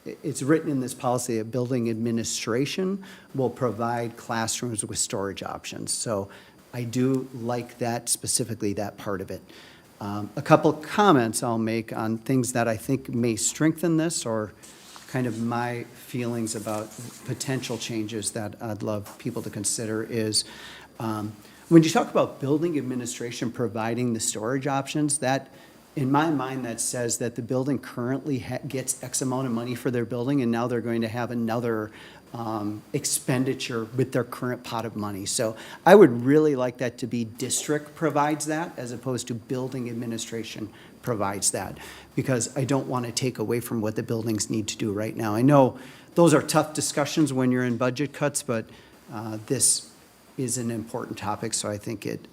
it's written in this policy that building administration will provide classrooms with storage options. So I do like that, specifically that part of it. A couple comments I'll make on things that I think may strengthen this, or kind of my feelings about potential changes that I'd love people to consider is, when you talk about building administration providing the storage options, that, in my mind, that says that the building currently gets X amount of money for their building, and now they're going to have another expenditure with their current pot of money. So I would really like that to be district provides that, as opposed to building administration provides that, because I don't want to take away from what the buildings need to do right now. I know those are tough discussions when you're in budget cuts, but this is an important topic, so I think it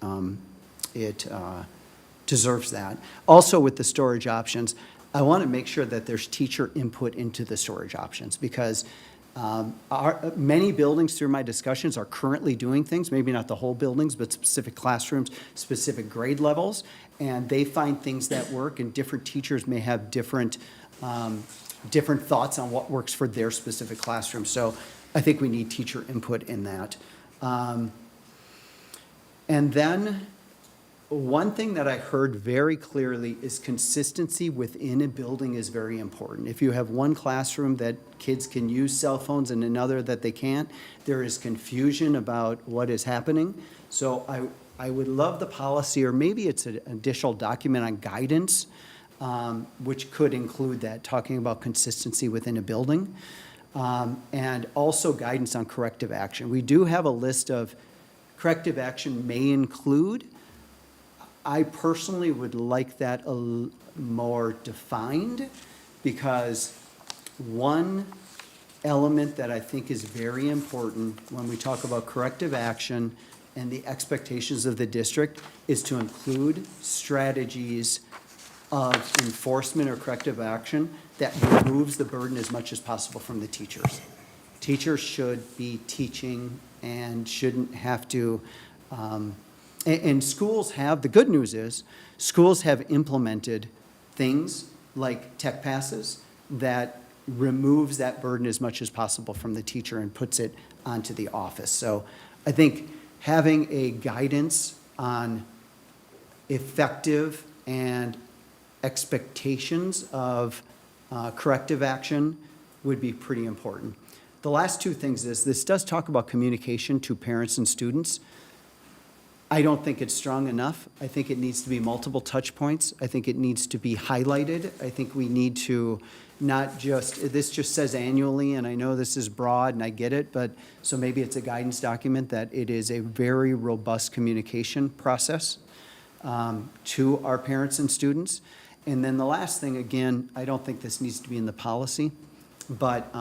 deserves that. Also, with the storage options, I want to make sure that there's teacher input into the storage options, because many buildings, through my discussions, are currently doing things, maybe not the whole buildings, but specific classrooms, specific grade levels, and they find things that work, and different teachers may have different thoughts on what works for their specific classroom. So I think we need teacher input in that. And then one thing that I heard very clearly is consistency within a building is very important. If you have one classroom that kids can use cell phones and another that they can't, there is confusion about what is happening. So I would love the policy, or maybe it's an additional document on guidance, which could include that, talking about consistency within a building, and also guidance on corrective action. We do have a list of corrective action may include. I personally would like that more defined, because one element that I think is very important when we talk about corrective action and the expectations of the district is to include strategies of enforcement or corrective action that removes the burden as much as possible from the teachers. Teachers should be teaching and shouldn't have to, and schools have, the good news is, schools have implemented things like tech passes that removes that burden as much as possible from the teacher and puts it onto the office. So I think having a guidance on effective and expectations of corrective action would be pretty important. The last two things is, this does talk about communication to parents and students. I don't think it's strong enough. I think it needs to be multiple touch points. I think it needs to be highlighted. I think we need to not just, this just says annually, and I know this is broad and I get it, but so maybe it's a guidance document that it is a very robust communication process to our parents and students. And then the last thing, again, I don't think this needs to be in the policy, but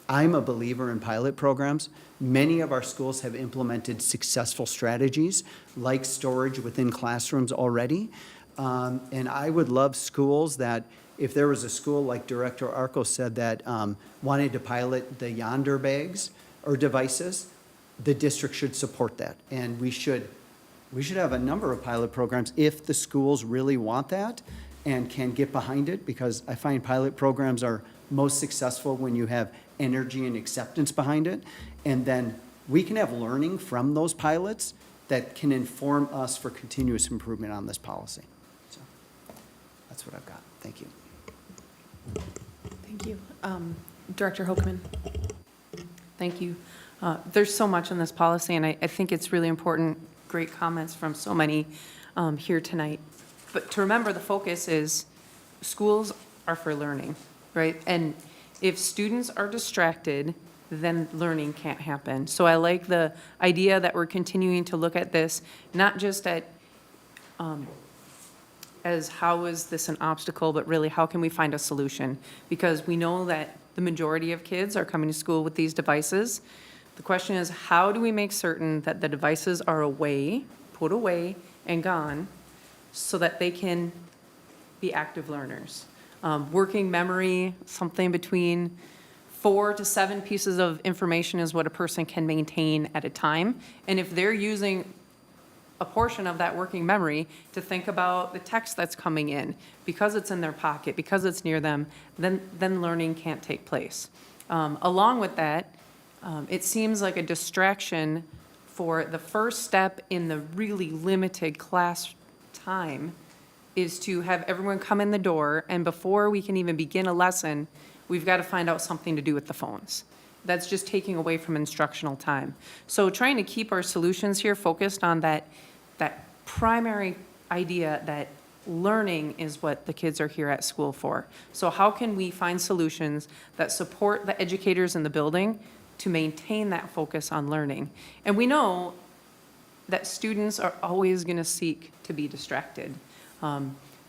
I'm a believer in pilot programs. Many of our schools have implemented successful strategies like storage within classrooms already. And I would love schools that, if there was a school like Director Arco said that wanted to pilot the Yonder bags or devices, the district should support that. And we should have a number of pilot programs if the schools really want that and can get behind it, because I find pilot programs are most successful when you have energy and acceptance behind it. And then we can have learning from those pilots that can inform us for continuous improvement on this policy. So that's what I've got. Thank you. Thank you. Director Hokeman. Thank you. There's so much in this policy, and I think it's really important. Great comments from so many here tonight. But to remember, the focus is schools are for learning, right? And if students are distracted, then learning can't happen. So I like the idea that we're continuing to look at this, not just at as how is this an obstacle, but really how can we find a solution? Because we know that the majority of kids are coming to school with these devices. The question is, how do we make certain that the devices are away, put away, and gone, so that they can be active learners? Working memory, something between 4 to 7 pieces of information is what a person can maintain at a time. And if they're using a portion of that working memory to think about the text that's coming in, because it's in their pocket, because it's near them, then learning can't take place. Along with that, it seems like a distraction for the first step in the really limited class time is to have everyone come in the door, and before we can even begin a lesson, we've got to find out something to do with the phones. That's just taking away from instructional time. So trying to keep our solutions here focused on that primary idea that learning is what the kids are here at school for. So how can we find solutions that support the educators in the building to maintain that focus on learning? And we know that students are always going to seek to be distracted.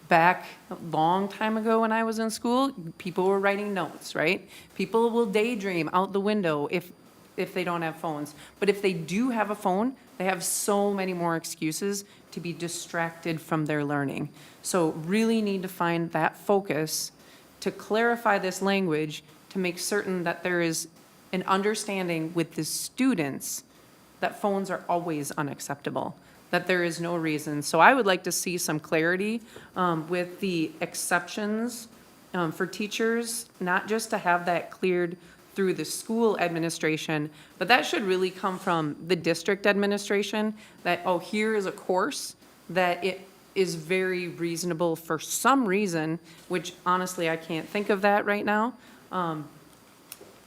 Back a long time ago when I was in school, people were writing notes, right? People will daydream out the window if they don't have phones. But if they do have a phone, they have so many more excuses to be distracted from their learning. So really need to find that focus to clarify this language to make certain that there is an understanding with the students that phones are always unacceptable, that there is no reason. So I would like to see some clarity with the exceptions for teachers, not just to have that cleared through the school administration, but that should really come from the district administration, that, oh, here is a course that it is very reasonable for some reason, which honestly, I can't think of that right now.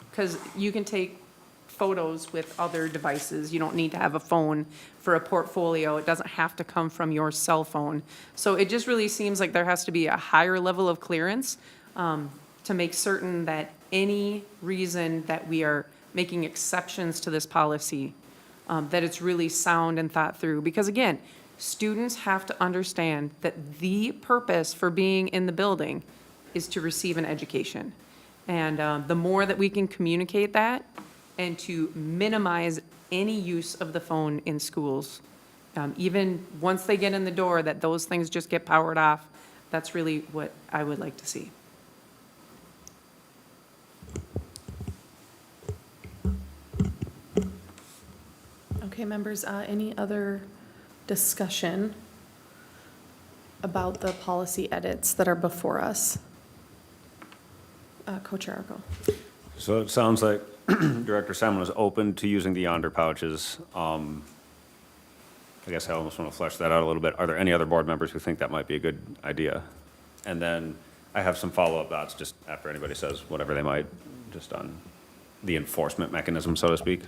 Because you can take photos with other devices. You don't need to have a phone for a portfolio. It doesn't have to come from your cell phone. So it just really seems like there has to be a higher level of clearance to make certain that any reason that we are making exceptions to this policy, that it's really sound and thought through. Because again, students have to understand that the purpose for being in the building is to receive an education. And the more that we can communicate that and to minimize any use of the phone in schools, even once they get in the door, that those things just get powered off, that's really what I would like to see. Okay, members, any other discussion about the policy edits that are before us? Co-Chair Arco. So it sounds like Director Simon is open to using the yonder pouches. I guess I almost want to flesh that out a little bit. Are there any other board members who think that might be a good idea? And then I have some follow-up thoughts just after anybody says whatever they might, just on the enforcement mechanism, so to speak.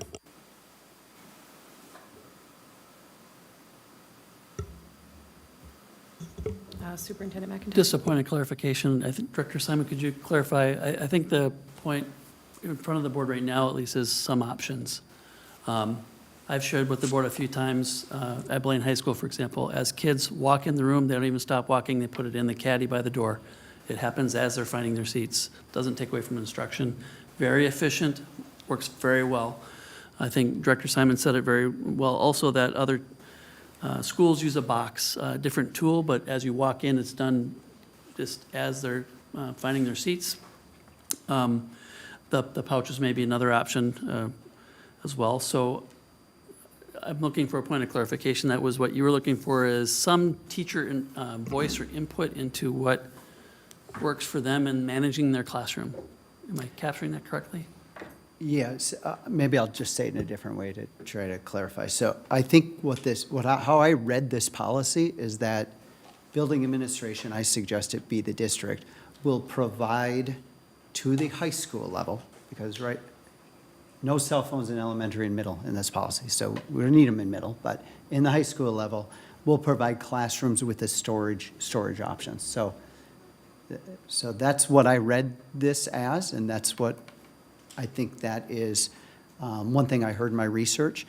Superintendent McIntyre. Just a point of clarification. I think, Director Simon, could you clarify? I think the point in front of the board right now, at least, is some options. I've shared with the board a few times at Blaine High School, for example, as kids walk in the room, they don't even stop walking, they put it in the caddy by the door. It happens as they're finding their seats. Doesn't take away from instruction. Very efficient, works very well. I think Director Simon said it very well also, that other schools use a box, different tool, but as you walk in, it's done just as they're finding their seats. The pouches may be another option as well. So I'm looking for a point of clarification. That was what you were looking for, is some teacher voice or input into what works for them in managing their classroom. Am I capturing that correctly? Yes, maybe I'll just say it in a different way to try to clarify. So I think how I read this policy is that building administration, I suggest it be the district, will provide to the high school level, because, right, no cell phones in elementary and middle in this policy, so we don't need them in middle, but in the high school level, we'll provide classrooms with the storage options. So that's what I read this as, and that's what I think that is one thing I heard in my research.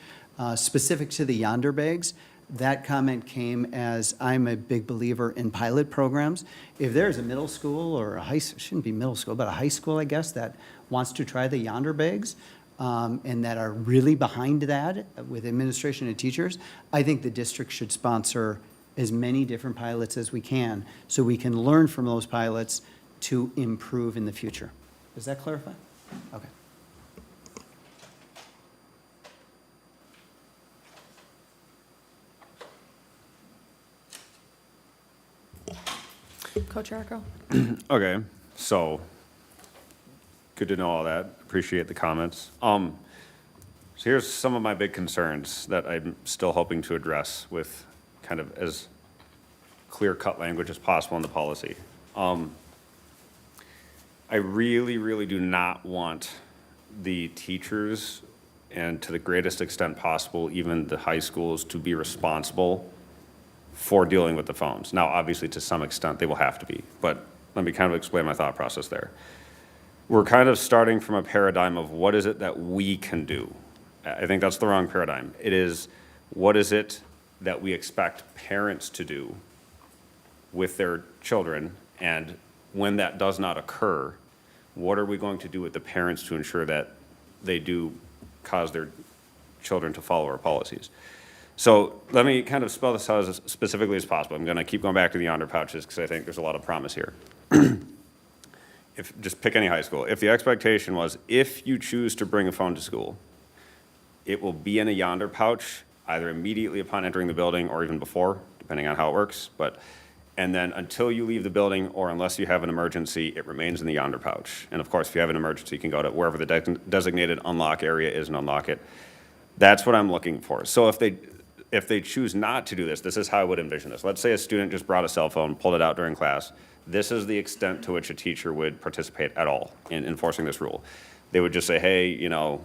Specific to the yonder bags, that comment came as I'm a big believer in pilot programs. If there's a middle school or shouldn't be middle school, but a high school, I guess, that wants to try the yonder bags and that are really behind that with administration and teachers, I think the district should sponsor as many different pilots as we can so we can learn from those pilots to improve in the future. Does that clarify? Okay. Coach Arco? Okay, so, good to know all that. Appreciate the comments. So here's some of my big concerns that I'm still hoping to address with kind of as clear-cut language as possible in the policy. I really, really do not want the teachers, and to the greatest extent possible, even the high schools, to be responsible for dealing with the phones. Now, obviously, to some extent, they will have to be, but let me kind of explain my thought process there. We're kind of starting from a paradigm of what is it that we can do? I think that's the wrong paradigm. It is, what is it that we expect parents to do with their children, and when that does not occur, what are we going to do with the parents to ensure that they do cause their children to follow our policies? So let me kind of spell this out as specifically as possible. I'm going to keep going back to the yonder pouches because I think there's a lot of promise here. Just pick any high school. If the expectation was, if you choose to bring a phone to school, it will be in a yonder pouch, either immediately upon entering the building or even before, depending on how it works. And then until you leave the building, or unless you have an emergency, it remains in the yonder pouch. And of course, if you have an emergency, you can go to wherever the designated unlock area is and unlock it. That's what I'm looking for. So if they choose not to do this, this is how I would envision this. Let's say a student just brought a cell phone, pulled it out during class. This is the extent to which a teacher would participate at all in enforcing this rule. They would just say, hey, you know,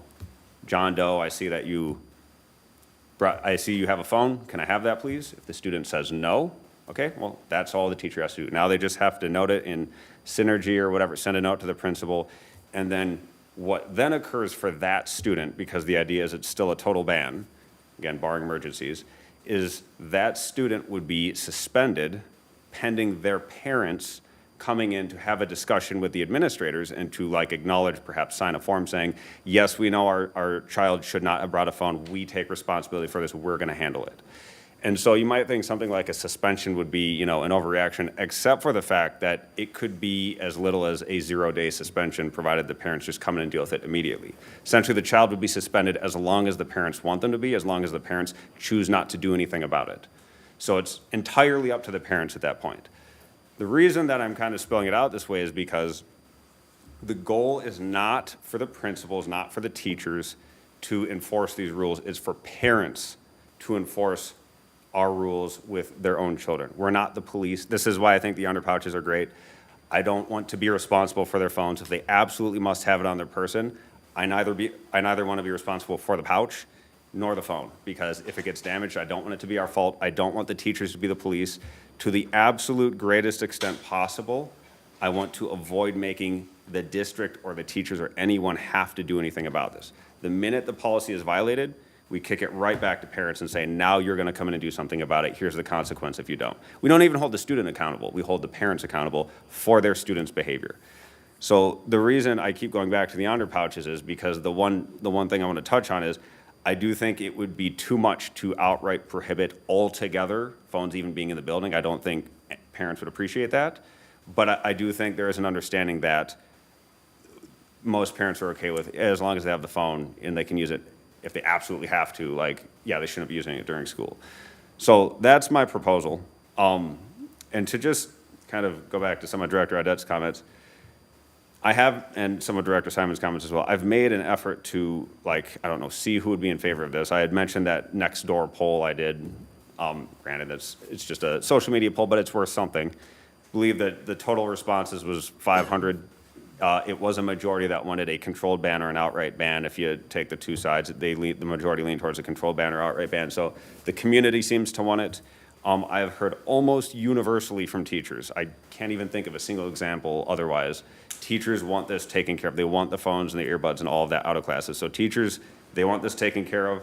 John Doe, I see you have a phone. Can I have that, please? If the student says no, okay, well, that's all the teacher has to do. Now they just have to note it in Synergy or whatever, send a note to the principal, and then what then occurs for that student, because the idea is it's still a total ban, again, barring emergencies, is that student would be suspended pending their parents coming in to have a discussion with the administrators and to like acknowledge, perhaps sign a form saying, yes, we know our child should not have brought a phone. We take responsibility for this. We're going to handle it. And so you might think something like a suspension would be, you know, an overreaction, except for the fact that it could be as little as a 0-day suspension, provided the parents just come in and deal with it immediately. Essentially, the child would be suspended as long as the parents want them to be, as long as the parents choose not to do anything about it. So it's entirely up to the parents at that point. The reason that I'm kind of spelling it out this way is because the goal is not for the principals, not for the teachers to enforce these rules. It's for parents to enforce our rules with their own children. We're not the police. This is why I think the under pouches are great. I don't want to be responsible for their phones. If they absolutely must have it on their person, I neither want to be responsible for the pouch nor the phone, because if it gets damaged, I don't want it to be our fault. I don't want the teachers to be the police. To the absolute greatest extent possible, I want to avoid making the district or the teachers or anyone have to do anything about this. The minute the policy is violated, we kick it right back to parents and say, now you're going to come in and do something about it. Here's the consequence if you don't. We don't even hold the student accountable. We hold the parents accountable for their students' behavior. So the reason I keep going back to the under pouches is because the one thing I want to touch on is I do think it would be too much to outright prohibit altogether phones even being in the building. I don't think parents would appreciate that. But I do think there is an understanding that most parents are okay with, as long as they have the phone and they can use it if they absolutely have to, like, yeah, they shouldn't be using it during school. So that's my proposal. And to just kind of go back to some of Director Audette's comments, I have, and some of Director Simon's comments as well, I've made an effort to, like, I don't know, see who would be in favor of this. I had mentioned that next door poll I did. Granted, it's just a social media poll, but it's worth something. I believe that the total responses was 500. It was a majority that wanted a controlled ban or an outright ban. If you take the two sides, the majority lean towards a controlled ban or outright ban. So the community seems to want it. I've heard almost universally from teachers. I can't even think of a single example otherwise. Teachers want this taken care of. They want the phones and the earbuds and all of that out of classes. So teachers, they want this taken care of.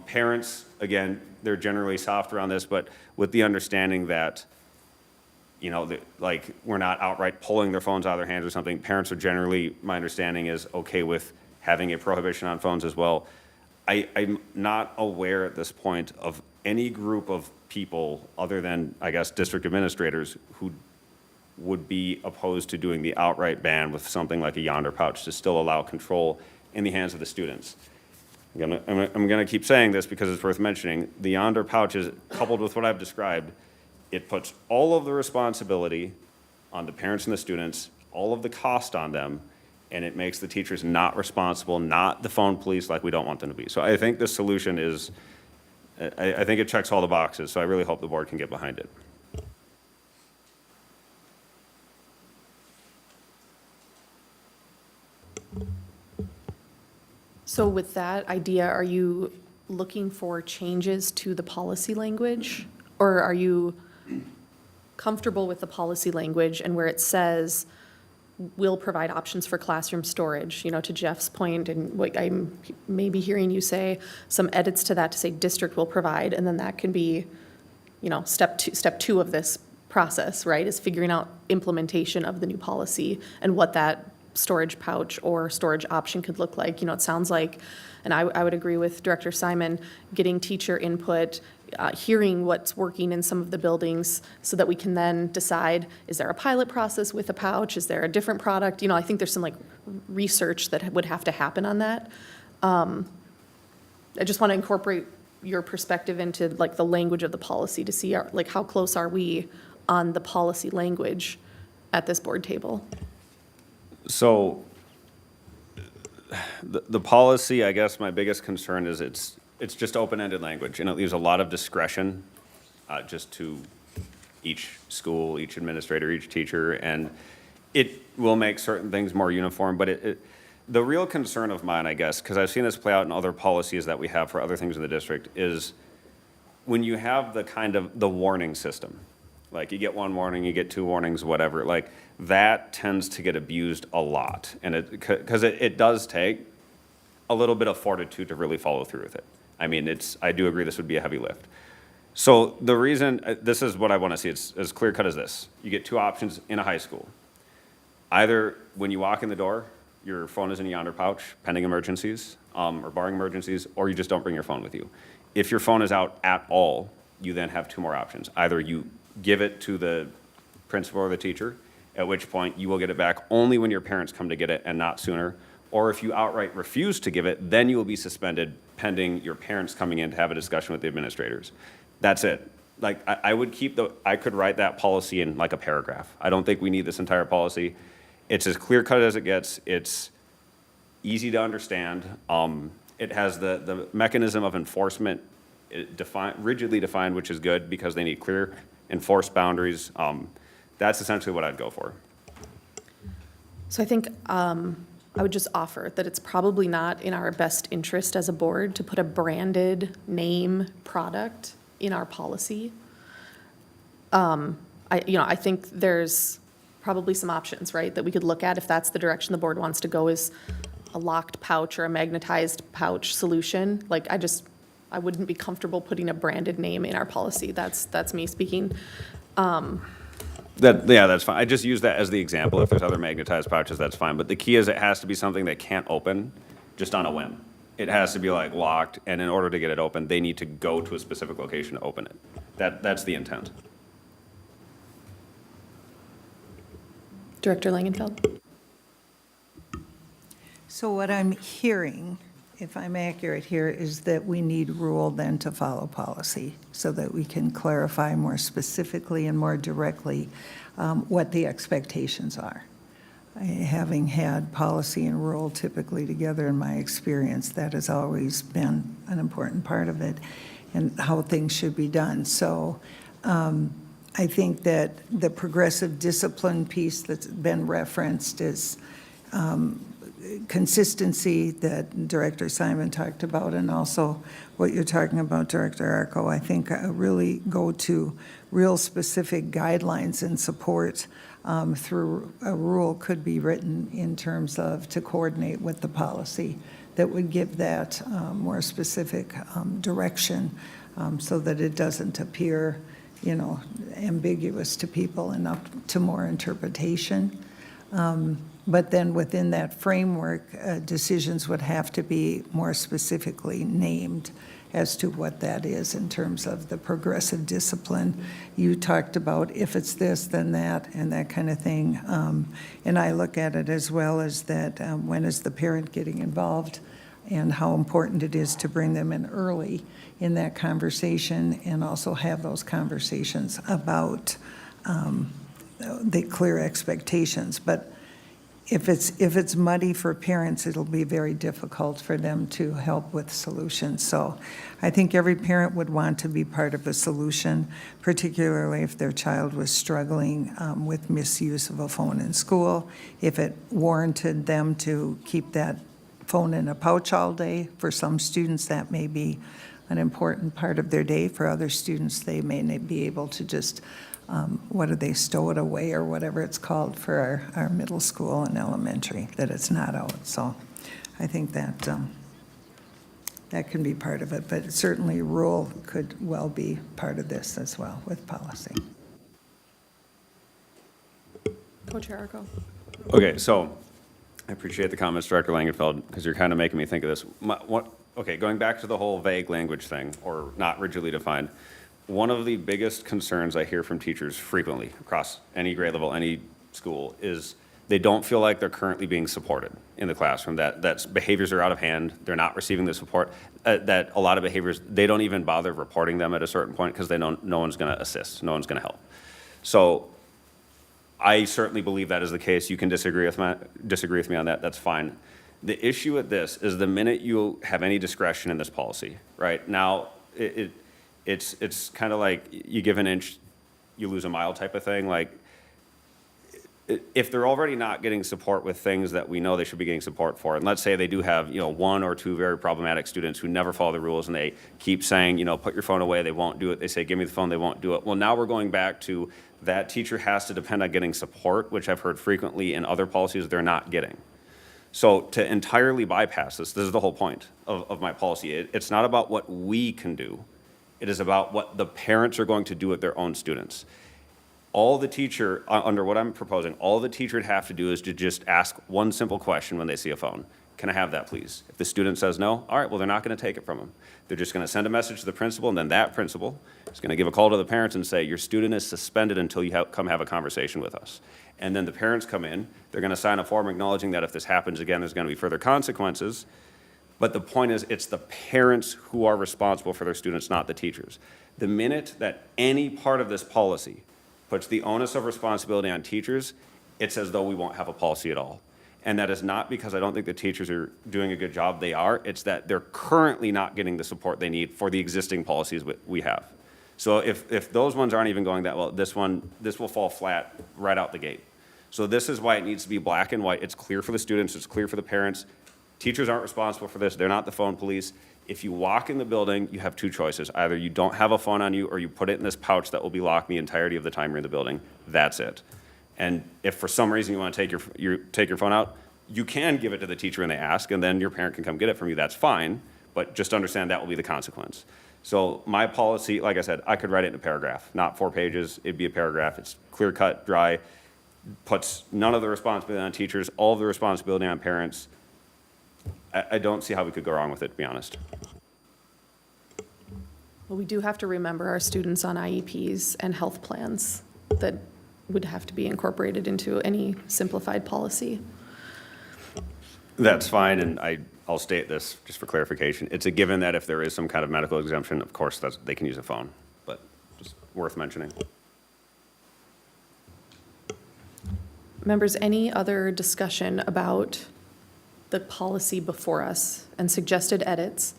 Parents, again, they're generally soft around this, but with the understanding that, you know, like, we're not outright pulling their phones out of their hands or something. Parents are generally, my understanding is, okay with having a prohibition on phones as well. I'm not aware at this point of any group of people other than, I guess, district administrators who would be opposed to doing the outright ban with something like a yonder pouch to still allow control in the hands of the students. I'm going to keep saying this because it's worth mentioning. The yonder pouch is, coupled with what I've described, it puts all of the responsibility on the parents and the students, all of the cost on them, and it makes the teachers not responsible, not the phone police like we don't want them to be. So I think the solution is, I think it checks all the boxes, so I really hope the board can get behind it. So with that idea, are you looking for changes to the policy language? Or are you comfortable with the policy language and where it says will provide options for classroom storage? You know, to Jeff's point, and what I'm maybe hearing you say, some edits to that to say district will provide, and then that can be, you know, step two of this process, right? Is figuring out implementation of the new policy and what that storage pouch or storage option could look like. You know, it sounds like, and I would agree with Director Simon, getting teacher input, hearing what's working in some of the buildings so that we can then decide, is there a pilot process with a pouch? Is there a different product? You know, I think there's some like research that would have to happen on that. I just want to incorporate your perspective into like the language of the policy to see like how close are we on the policy language at this board table? So the policy, I guess my biggest concern is it's just open-ended language, and it leaves a lot of discretion just to each school, each administrator, each teacher, and it will make certain things more uniform, but the real concern of mine, I guess, because I've seen this play out in other policies that we have for other things in the district, is when you have the kind of the warning system, like you get one warning, you get two warnings, whatever, like that tends to get abused a lot. And because it does take a little bit of fortitude to really follow through with it. I mean, I do agree this would be a heavy lift. So the reason, this is what I want to see, it's as clear cut as this. You get two options in a high school. Either when you walk in the door, your phone is in a yonder pouch, pending emergencies, or barring emergencies, or you just don't bring your phone with you. If your phone is out at all, you then have two more options. Either you give it to the principal or the teacher, at which point you will get it back only when your parents come to get it and not sooner. Or if you outright refuse to give it, then you will be suspended pending your parents coming in to have a discussion with the administrators. That's it. Like, I would I could write that policy in like a paragraph. I don't think we need this entire policy. It's as clear cut as it gets. It's easy to understand. It has the mechanism of enforcement rigidly defined, which is good because they need clear enforced boundaries. That's essentially what I'd go for. So I think I would just offer that it's probably not in our best interest as a board to put a branded name product in our policy. I think there's probably some options, right, that we could look at if that's the direction the board wants to go, is a locked pouch or a magnetized pouch solution. Like, I wouldn't be comfortable putting a branded name in our policy. That's me speaking. That's fine. I just use that as the example. If there's other magnetized pouches, that's fine. But the key is it has to be something that can't open just on a whim. It has to be like locked, and in order to get it open, they need to go to a specific location to open it. That's the intent. Director Langenfeld? So what I'm hearing, if I'm accurate here, is that we need rule then to follow policy so that we can clarify more specifically and more directly what the expectations are. Having had policy and rule typically together in my experience, that has always been an important part of it and how things should be done. So I think that the progressive discipline piece that's been referenced is consistency that Director Simon talked about, and also what you're talking about, Director Arco, I think really go to real specific guidelines and support through a rule could be written in terms of to coordinate with the policy that would give that more specific direction so that it doesn't appear, ambiguous to people and up to more interpretation. But then within that framework, decisions would have to be more specifically named as to what that is in terms of the progressive discipline. You talked about if it's this, then that, and that kind of thing. And I look at it as well as that when is the parent getting involved and how important it is to bring them in early in that conversation and also have those conversations about the clear expectations. But if it's muddy for parents, it'll be very difficult for them to help with solutions. So I think every parent would want to be part of a solution, particularly if their child was struggling with misuse of a phone in school, if it warranted them to keep that phone in a pouch all day. For some students, that may be an important part of their day. For other students, they may not be able to just stow it away or whatever it's called for our middle school and elementary, that it's not out. So I think that that can be part of it, but certainly rule could well be part of this as well with policy. Co-Chair Arco. Okay, so I appreciate the comments, Director Langenfeld, because you're kind of making me think of this. Okay, going back to the whole vague language thing, or not rigidly defined, one of the biggest concerns I hear from teachers frequently across any grade level, any school, is they don't feel like they're currently being supported in the classroom, that behaviors are out of hand, they're not receiving the support, that a lot of behaviors, they don't even bother reporting them at a certain point because they know no one's going to assist, no one's going to help. So I certainly believe that is the case. You can disagree with me on that, that's fine. The issue with this is the minute you have any discretion in this policy, right? Now, it's kind of like you give an inch, you lose a mile type of thing. Like, if they're already not getting support with things that we know they should be getting support for, and let's say they do have, one or two very problematic students who never follow the rules and they keep saying, put your phone away, they won't do it. They say, give me the phone, they won't do it. Well, now we're going back to that teacher has to depend on getting support, which I've heard frequently in other policies they're not getting. So to entirely bypass this is the whole point of my policy. It's not about what we can do. It is about what the parents are going to do with their own students. All the teacher, under what I'm proposing, all the teacher would have to do is to just ask one simple question when they see a phone. Can I have that, please? If the student says no, all right, well, they're not going to take it from them. They're just going to send a message to the principal, and then that principal is going to give a call to the parents and say, your student is suspended until you come have a conversation with us. And then the parents come in, they're going to sign a form acknowledging that if this happens again, there's going to be further consequences. But the point is, it's the parents who are responsible for their students, not the teachers. The minute that any part of this policy puts the onus of responsibility on teachers, it's as though we won't have a policy at all. And that is not because I don't think the teachers are doing a good job. They are. It's that they're currently not getting the support they need for the existing policies we have. So if those ones aren't even going that well, this will fall flat right out the gate. So this is why it needs to be black and white. It's clear for the students. It's clear for the parents. Teachers aren't responsible for this. They're not the phone police. If you walk in the building, you have two choices. Either you don't have a phone on you or you put it in this pouch that will be locked the entirety of the time you're in the building. That's it. And if for some reason you want to take your phone out, you can give it to the teacher when they ask, and then your parent can come get it from you. That's fine, but just understand that will be the consequence. So my policy, like I said, I could write it in a paragraph, not 4 pages. It'd be a paragraph. It's clear cut, dry, puts none of the responsibility on teachers, all of the responsibility on parents. I don't see how we could go wrong with it, to be honest. Well, we do have to remember our students on IEPs and health plans that would have to be incorporated into any simplified policy. That's fine, and I'll state this just for clarification. It's a given that if there is some kind of medical exemption, of course, they can use a phone, but just worth mentioning. Members, any other discussion about the policy before us and suggested edits?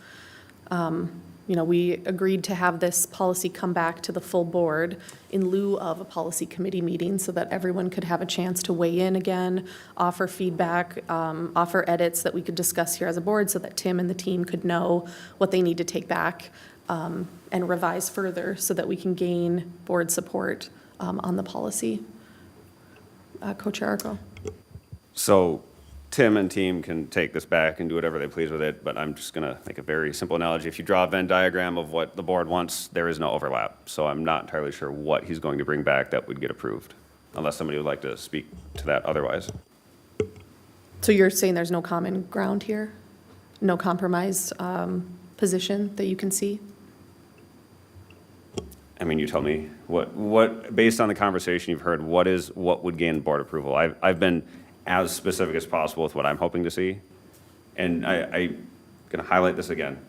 We agreed to have this policy come back to the full board in lieu of a policy committee meeting so that everyone could have a chance to weigh in again, offer feedback, offer edits that we could discuss here as a board so that Tim and the team could know what they need to take back and revise further so that we can gain board support on the policy. Co-Chair Arco. So Tim and team can take this back and do whatever they please with it, but I'm just going to make a very simple analogy. If you draw a Venn diagram of what the board wants, there is no overlap. So I'm not entirely sure what he's going to bring back that would get approved, unless somebody would like to speak to that otherwise. So you're saying there's no common ground here? No compromise position that you can see? I mean, you tell me, what based on the conversation you've heard, what would gain board approval? I've been as specific as possible with what I'm hoping to see. And going to highlight this again.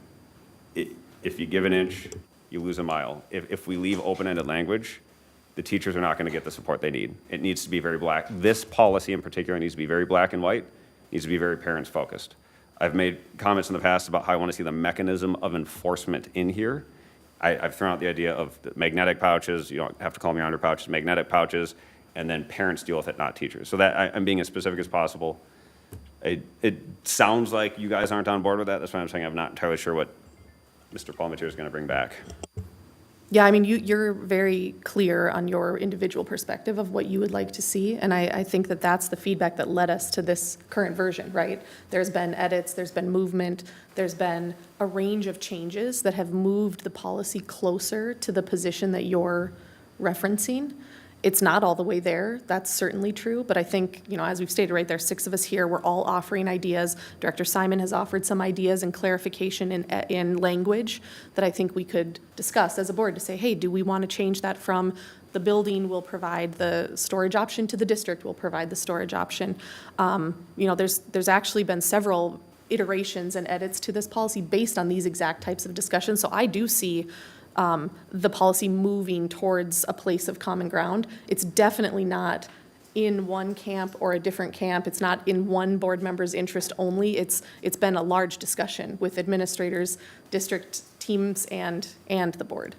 If you give an inch, you lose a mile. If we leave open-ended language, the teachers are not going to get the support they need. It needs to be very black. This policy in particular needs to be very black and white, needs to be very parents-focused. I've made comments in the past about how I want to see the mechanism of enforcement in here. I've thrown out the idea of the magnetic pouches, you don't have to call them your under pouches, magnetic pouches, and then parents deal with it, not teachers. So that I'm being as specific as possible. It sounds like you guys aren't on board with that. That's why I'm saying I'm not entirely sure what Mr. Palmetier is going to bring back. Yeah, I mean, you're very clear on your individual perspective of what you would like to see, and I think that that's the feedback that led us to this current version, right? There's been edits, there's been movement, there's been a range of changes that have moved the policy closer to the position that you're referencing. It's not all the way there, that's certainly true, but I think, as we've stated, right, there's 6 of us here, we're all offering ideas. Director Simon has offered some ideas and clarification in language that I think we could discuss as a board to say, hey, do we want to change that from the building will provide the storage option to the district will provide the storage option? There's actually been several iterations and edits to this policy based on these exact types of discussions, so I do see the policy moving towards a place of common ground. It's definitely not in one camp or a different camp. It's not in one board member's interest only. It's been a large discussion with administrators, district teams, and the board.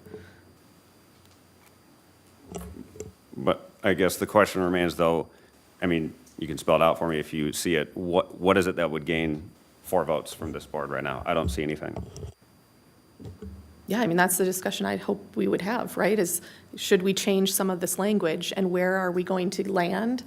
But I guess the question remains, though, I mean, you can spell it out for me if you see it. What is it that would gain 4 votes from this board right now? I don't see anything. Yeah, I mean, that's the discussion I'd hope we would have, right? Is should we change some of this language, and where are we going to land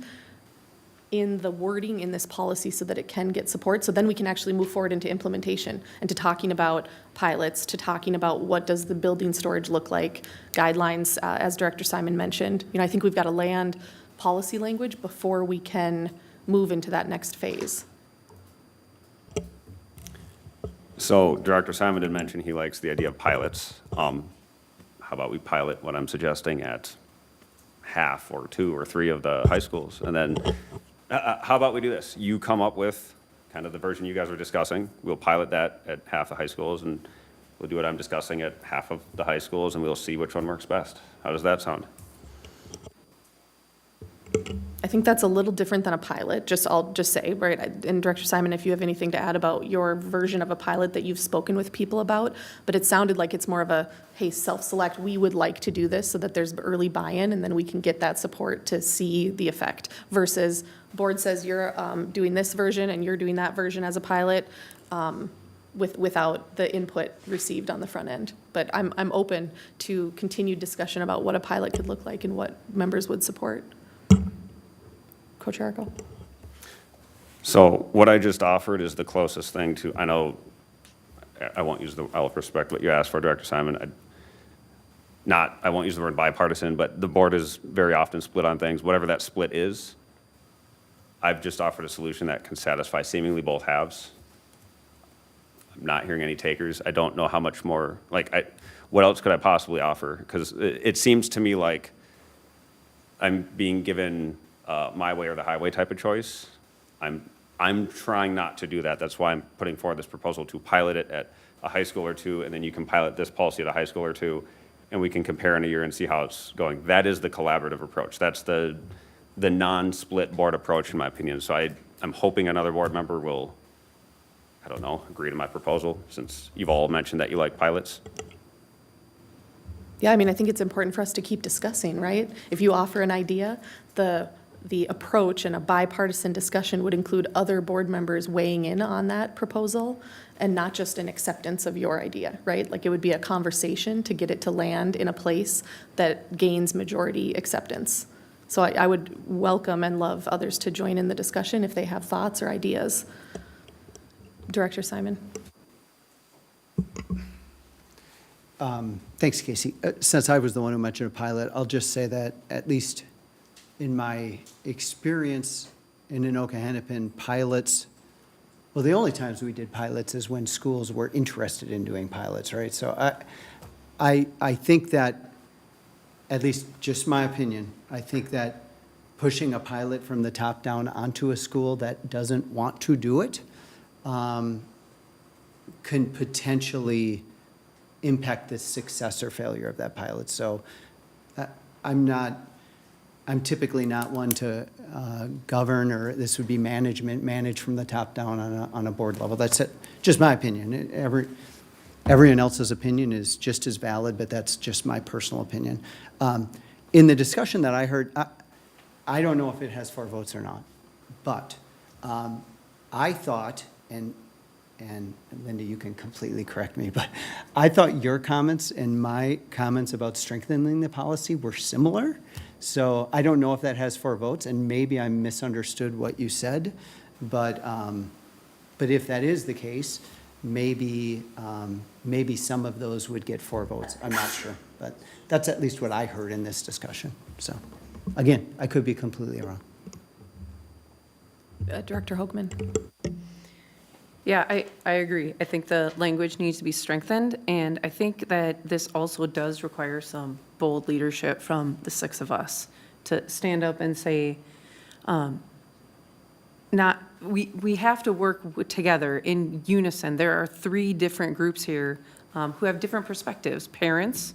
in the wording in this policy so that it can get support? So then we can actually move forward into implementation and to talking about pilots, to talking about what does the building storage look like, guidelines, as Director Simon mentioned. I think we've got to land policy language before we can move into that next phase. So Director Simon did mention he likes the idea of pilots. How about we pilot what I'm suggesting at half or 2 or 3 of the high schools? And then how about we do this? You come up with kind of the version you guys were discussing. We'll pilot that at half the high schools, and we'll do what I'm discussing at half of the high schools, and we'll see which one works best. How does that sound? I think that's a little different than a pilot, I'll just say, right, and Director Simon, if you have anything to add about your version of a pilot that you've spoken with people about, but it sounded like it's more of a, hey, self-select, we would like to do this so that there's early buy-in, and then we can get that support to see the effect, versus board says you're doing this version and you're doing that version as a pilot, without the input received on the front end. But I'm open to continued discussion about what a pilot could look like and what members would support. Coach Arco. So what I just offered is the closest thing to, I know, I won't use the I'll respect what you asked for, Director Simon. I won't use the word bipartisan, but the board is very often split on things. Whatever that split is, I've just offered a solution that can satisfy seemingly both halves. I'm not hearing any takers. I don't know how much more, what else could I possibly offer? Because it seems to me like I'm being given my way or the highway type of choice. I'm trying not to do that. That's why I'm putting forward this proposal to pilot it at a high school or 2, and then you can pilot this policy at a high school or 2, and we can compare in a year and see how it's going. That is the collaborative approach. That's the non-split board approach, in my opinion. So I'm hoping another board member will, I don't know, agree to my proposal, since you've all mentioned that you like pilots. Yeah, I mean, I think it's important for us to keep discussing, right? If you offer an idea, the approach and a bipartisan discussion would include other board members weighing in on that proposal and not just an acceptance of your idea, right? Like, it would be a conversation to get it to land in a place that gains majority acceptance. So I would welcome and love others to join in the discussion if they have thoughts or ideas. Director Simon. Thanks, Casey. Since I was the one who mentioned a pilot, I'll just say that at least in my experience in Anoka-Hennepin, pilots, well, the only times we did pilots is when schools were interested in doing pilots, right? So I think that, at least just my opinion, I think that pushing a pilot from the top down onto a school that doesn't want to do it can potentially impact the success or failure of that pilot. So I'm typically not one to govern, or this would be manage from the top down on a board level. That's it, just my opinion. Everyone else's opinion is just as valid, but that's just my personal opinion. In the discussion that I heard, I don't know if it has 4 votes or not, but I thought, and Linda, you can completely correct me, but I thought your comments and my comments about strengthening the policy were similar. So I don't know if that has 4 votes, and maybe I misunderstood what you said, but if that is the case, maybe some of those would get 4 votes. I'm not sure, but that's at least what I heard in this discussion. So, again, I could be completely wrong. Director Hoekman. Yeah, I agree. I think the language needs to be strengthened, and I think that this also does require some bold leadership from the 6 of us to stand up and say, we have to work together in unison. There are 3 different groups here who have different perspectives. Parents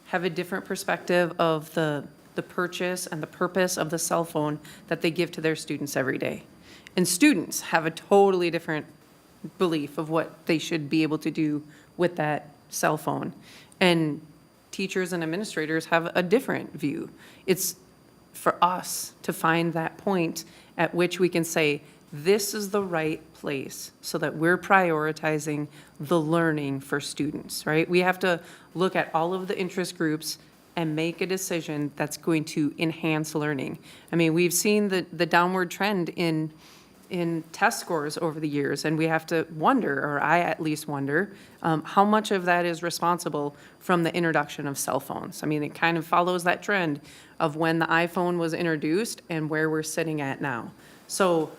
have a different perspective of the purchase and the purpose of the cell phone that they give to their students every day. And students have a totally different belief of what they should be able to do with that cell phone. And teachers and administrators have a different view. It's for us to find that point at which we can say, this is the right place so that we're prioritizing the learning for students, right? We have to look at all of the interest groups and make a decision that's going to enhance learning. I mean, we've seen the downward trend in test scores over the years, and we have to wonder, or I at least wonder, how much of that is responsible from the introduction of cell phones. I mean, it kind of follows that trend of when the iPhone was introduced and where we're sitting at now. So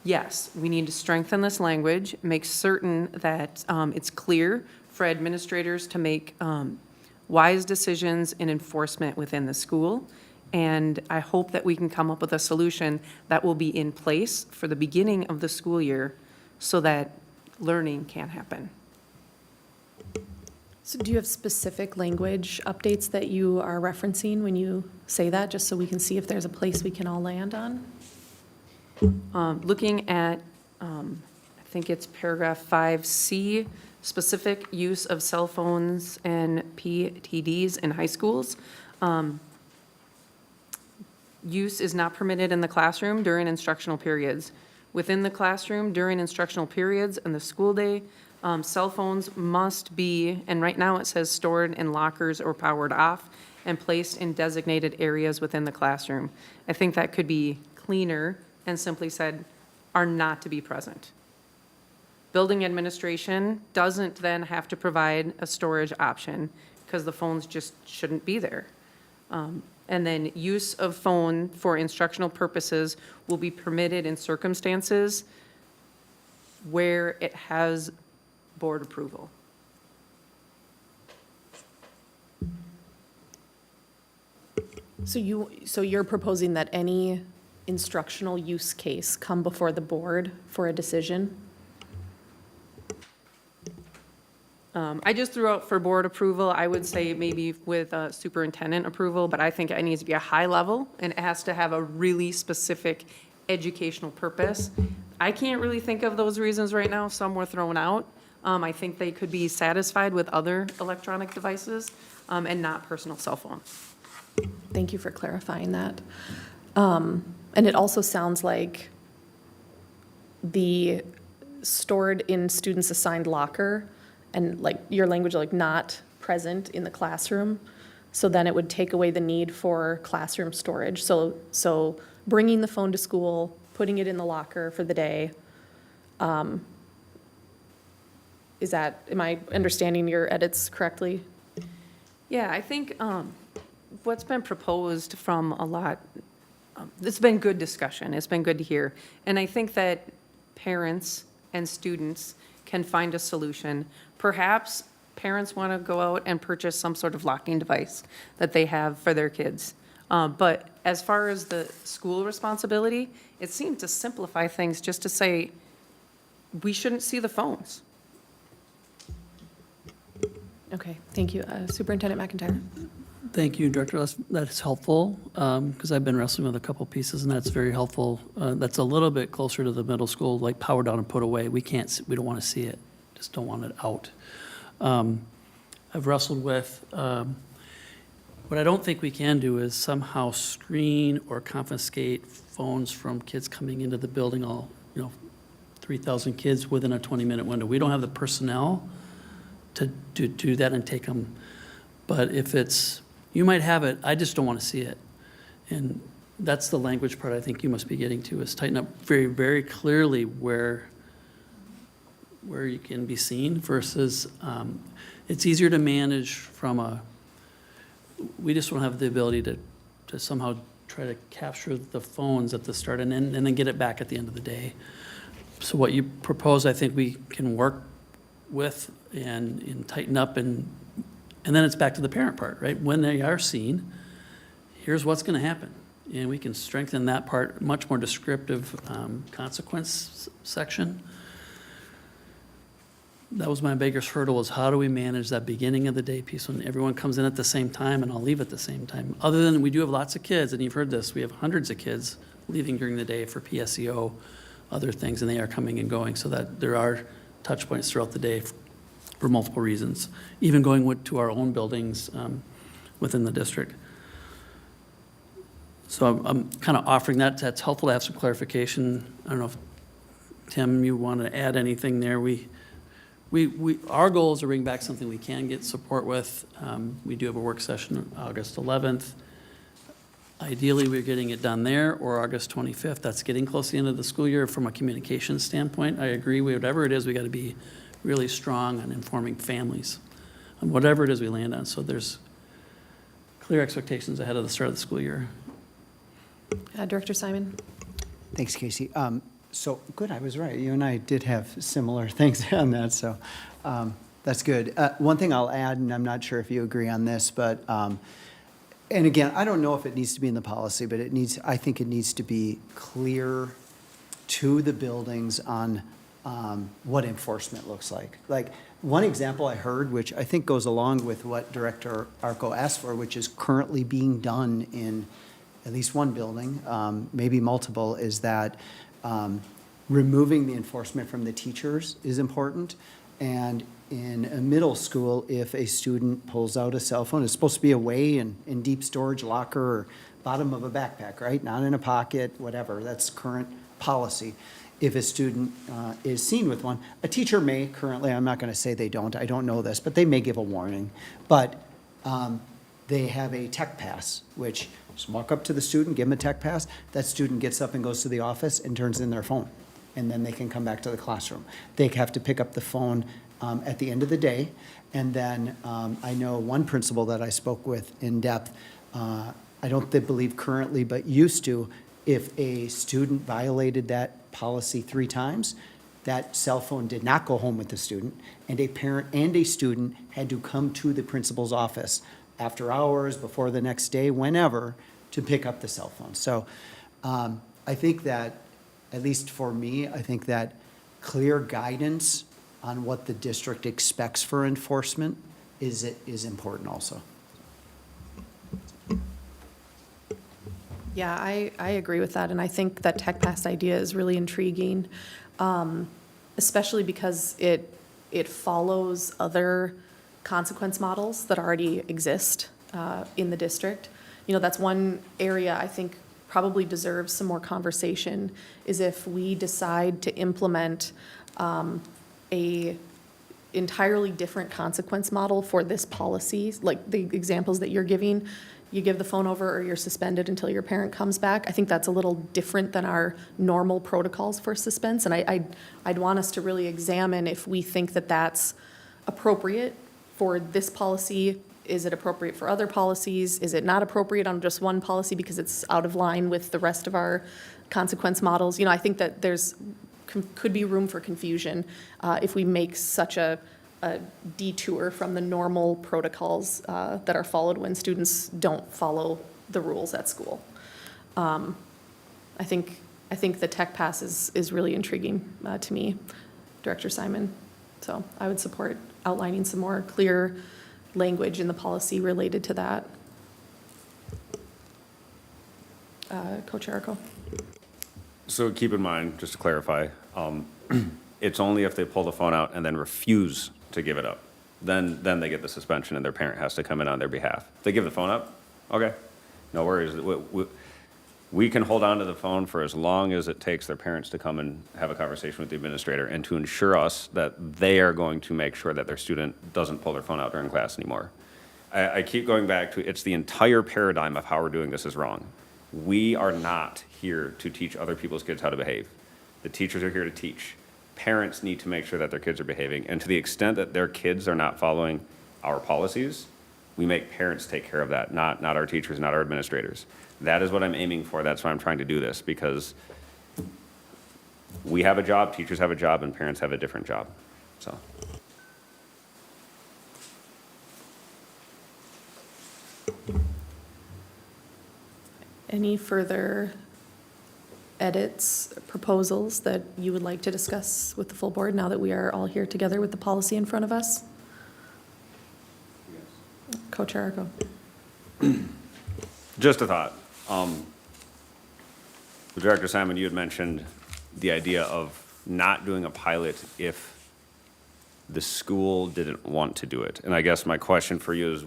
yes, we need to strengthen this language, make certain that it's clear for administrators to make wise decisions in enforcement within the school. And I hope that we can come up with a solution that will be in place for the beginning of the school year so that learning can happen. So do you have specific language updates that you are referencing when you say that, just so we can see if there's a place we can all land on? Looking at, I think it's paragraph 5C, specific use of cell phones and PTDs in high schools. Use is not permitted in the classroom during instructional periods. Within the classroom, during instructional periods and the school day, cell phones must be, and right now it says stored in lockers or powered off and placed in designated areas within the classroom. I think that could be cleaner and simply said, are not to be present. Building administration doesn't then have to provide a storage option because the phones just shouldn't be there. And then use of phone for instructional purposes will be permitted in circumstances where it has board approval. So you're proposing that any instructional use case come before the board for a decision? I just threw out for board approval. I would say maybe with superintendent approval, but I think it needs to be a high level and it has to have a really specific educational purpose. I can't really think of those reasons right now. Some were thrown out. I think they could be satisfied with other electronic devices and not personal cell phones. Thank you for clarifying that. And it also sounds like the stored in students' assigned locker and like your language, like not present in the classroom. So then it would take away the need for classroom storage. So bringing the phone to school, putting it in the locker for the day. Am I understanding your edits correctly? Yeah, I think what's been proposed from a lot, it's been good discussion. It's been good to hear. And I think that parents and students can find a solution. Perhaps parents want to go out and purchase some sort of locking device that they have for their kids. But as far as the school responsibility, it seemed to simplify things just to say, we shouldn't see the phones. Okay, thank you. Superintendent McIntyre. Thank you, Director. That's helpful, because I've been wrestling with a couple pieces, and that's very helpful. That's a little bit closer to the middle school, like power down and put away. We don't want to see it, just don't want it out. I've wrestled with, what I don't think we can do is somehow screen or confiscate phones from kids coming into the building, 3,000 kids within a 20-minute window. We don't have the personnel to do that and take them. But if you might have it, I just don't want to see it. And that's the language part I think you must be getting to, is tighten up very, very clearly where you can be seen versus, it's easier to manage from we just don't have the ability to somehow try to capture the phones at the start and then get it back at the end of the day. So what you propose, I think we can work with and tighten up, and then it's back to the parent part, right? When they are seen, here's what's going to happen. And we can strengthen that part, much more descriptive consequence section. That was my biggest hurdle, is how do we manage that beginning of the day piece when everyone comes in at the same time and I'll leave at the same time? Other than we do have lots of kids, and you've heard this, we have hundreds of kids leaving during the day for PSEO, other things, and they are coming and going, so that there are touch points throughout the day for multiple reasons, even going to our own buildings within the district. So I'm kind of offering that. That's helpful to have some clarification. I don't know if, Tim, you want to add anything there. Our goal is to bring back something we can get support with. We do have a work session on August 11th. Ideally, we're getting it done there, or August 25th. That's getting close to the end of the school year from a communication standpoint. I agree, whatever it is, we got to be really strong on informing families on whatever it is we land on. So there's clear expectations ahead of the start of the school year. Director Simon. Thanks, Casey. So, good, I was right. You and I did have similar things on that, so that's good. One thing I'll add, and I'm not sure if you agree on this, but, and again, I don't know if it needs to be in the policy, but I think it needs to be clear to the buildings on what enforcement looks like. Like, one example I heard, which I think goes along with what Director Arco asked for, which is currently being done in at least one building, maybe multiple, is that removing the enforcement from the teachers is important. And in a middle school, if a student pulls out a cell phone, it's supposed to be away in deep storage locker or bottom of a backpack, right? Not in a pocket, whatever. That's current policy. If a student is seen with one, a teacher may currently, I'm not going to say they don't, I don't know this, but they may give a warning. But they have a tech pass, which just walk up to the student, give them a tech pass. That student gets up and goes to the office and turns in their phone. And then they can come back to the classroom. They have to pick up the phone at the end of the day. And then I know one principal that I spoke with in depth, I don't believe currently, but used to, if a student violated that policy 3 times, that cell phone did not go home with the student, and a parent and a student had to come to the principal's office after hours, before the next day, whenever, to pick up the cell phone. So I think that, at least for me, I think that clear guidance on what the district expects for enforcement is important also. Yeah, I agree with that, and I think that tech pass idea is really intriguing, especially because it follows other consequence models that already exist in the district. You know, that's one area I think probably deserves some more conversation, is if we decide to implement a entirely different consequence model for this policy, like the examples that you're giving. You give the phone over or you're suspended until your parent comes back. I think that's a little different than our normal protocols for suspense. And I'd want us to really examine if we think that that's appropriate for this policy. Is it appropriate for other policies? Is it not appropriate on just one policy because it's out of line with the rest of our consequence models? You know, I think that could be room for confusion if we make such a detour from the normal protocols that are followed when students don't follow the rules at school. I think the tech pass is really intriguing to me, Director Simon. So I would support outlining some more clear language in the policy related to that. Coach Erico? So keep in mind, just to clarify, it's only if they pull the phone out and then refuse to give it up. Then they get the suspension and their parent has to come in on their behalf. If they give the phone up, okay, no worries. We can hold on to the phone for as long as it takes their parents to come and have a conversation with the administrator and to ensure us that they are going to make sure that their student doesn't pull their phone out during class anymore. I keep going back to, it's the entire paradigm of how we're doing this is wrong. We are not here to teach other people's kids how to behave. The teachers are here to teach. Parents need to make sure that their kids are behaving. And to the extent that their kids are not following our policies, we make parents take care of that, not our teachers, not our administrators. That is what I'm aiming for. That's why I'm trying to do this, because we have a job, teachers have a job, and parents have a different job. So. Any further edits, proposals that you would like to discuss with the full board now that we are all here together with the policy in front of us? Coach Erico? Just a thought. Director Simon, you had mentioned the idea of not doing a pilot if the school didn't want to do it. And I guess my question for you is,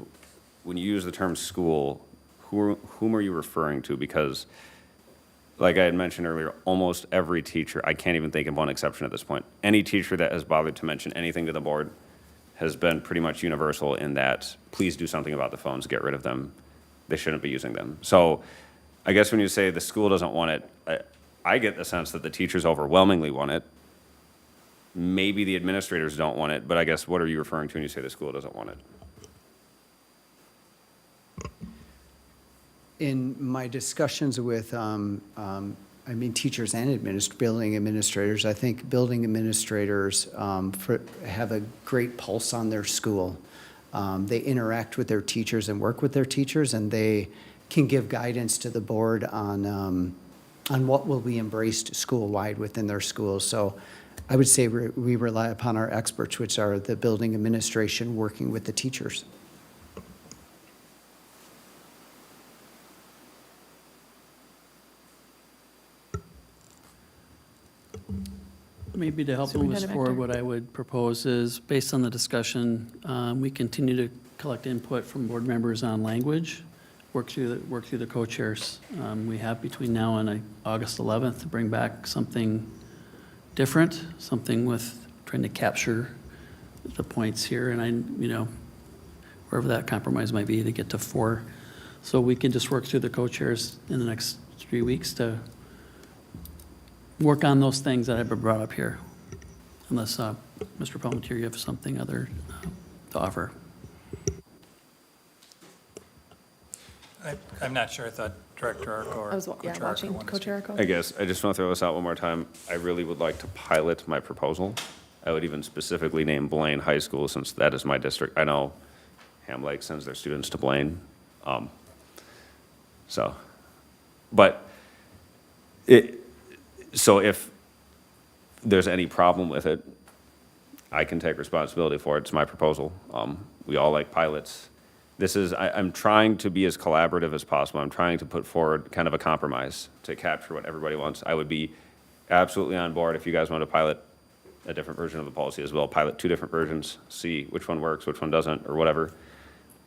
when you use the term school, whom are you referring to? Because like I had mentioned earlier, almost every teacher, I can't even think of one exception at this point, any teacher that has bothered to mention anything to the board has been pretty much universal in that, please do something about the phones, get rid of them. They shouldn't be using them. So I guess when you say the school doesn't want it, I get the sense that the teachers overwhelmingly want it. Maybe the administrators don't want it, but I guess what are you referring to when you say the school doesn't want it? In my discussions with, teachers and building administrators, I think building administrators have a great pulse on their school. They interact with their teachers and work with their teachers, and they can give guidance to the board on what will be embraced school-wide within their schools. So I would say we rely upon our experts, which are the building administration working with the teachers. Maybe to help move us Superintendent forward, Vector. what I would propose is, based on the discussion, we continue to collect input from board members on language, work through the co-chairs. We have between now and August 11th to bring back something different, something with trying to capture the points here, and wherever that compromise might be, to get to 4. So we can just work through the co-chairs in the next 3 weeks to work on those things that have been brought up here, unless, Mr. Palmetier, you have something other to offer. I'm not sure. I thought Director Arco or I was, Coach yeah, Arco watching wanted to Coach speak. Erico. I guess I just want to throw this out one more time. I really would like to pilot my proposal. I would even specifically name Blaine High School, since that is my district. I know Ham Lake sends their students to Blaine. So if there's any problem with it, I can take responsibility for it. It's my proposal. We all like pilots. I'm trying to be as collaborative as possible. I'm trying to put forward kind of a compromise to capture what everybody wants. I would be absolutely on board if you guys want to pilot a different version of the policy as well. Pilot 2 different versions, see which one works, which one doesn't, or whatever.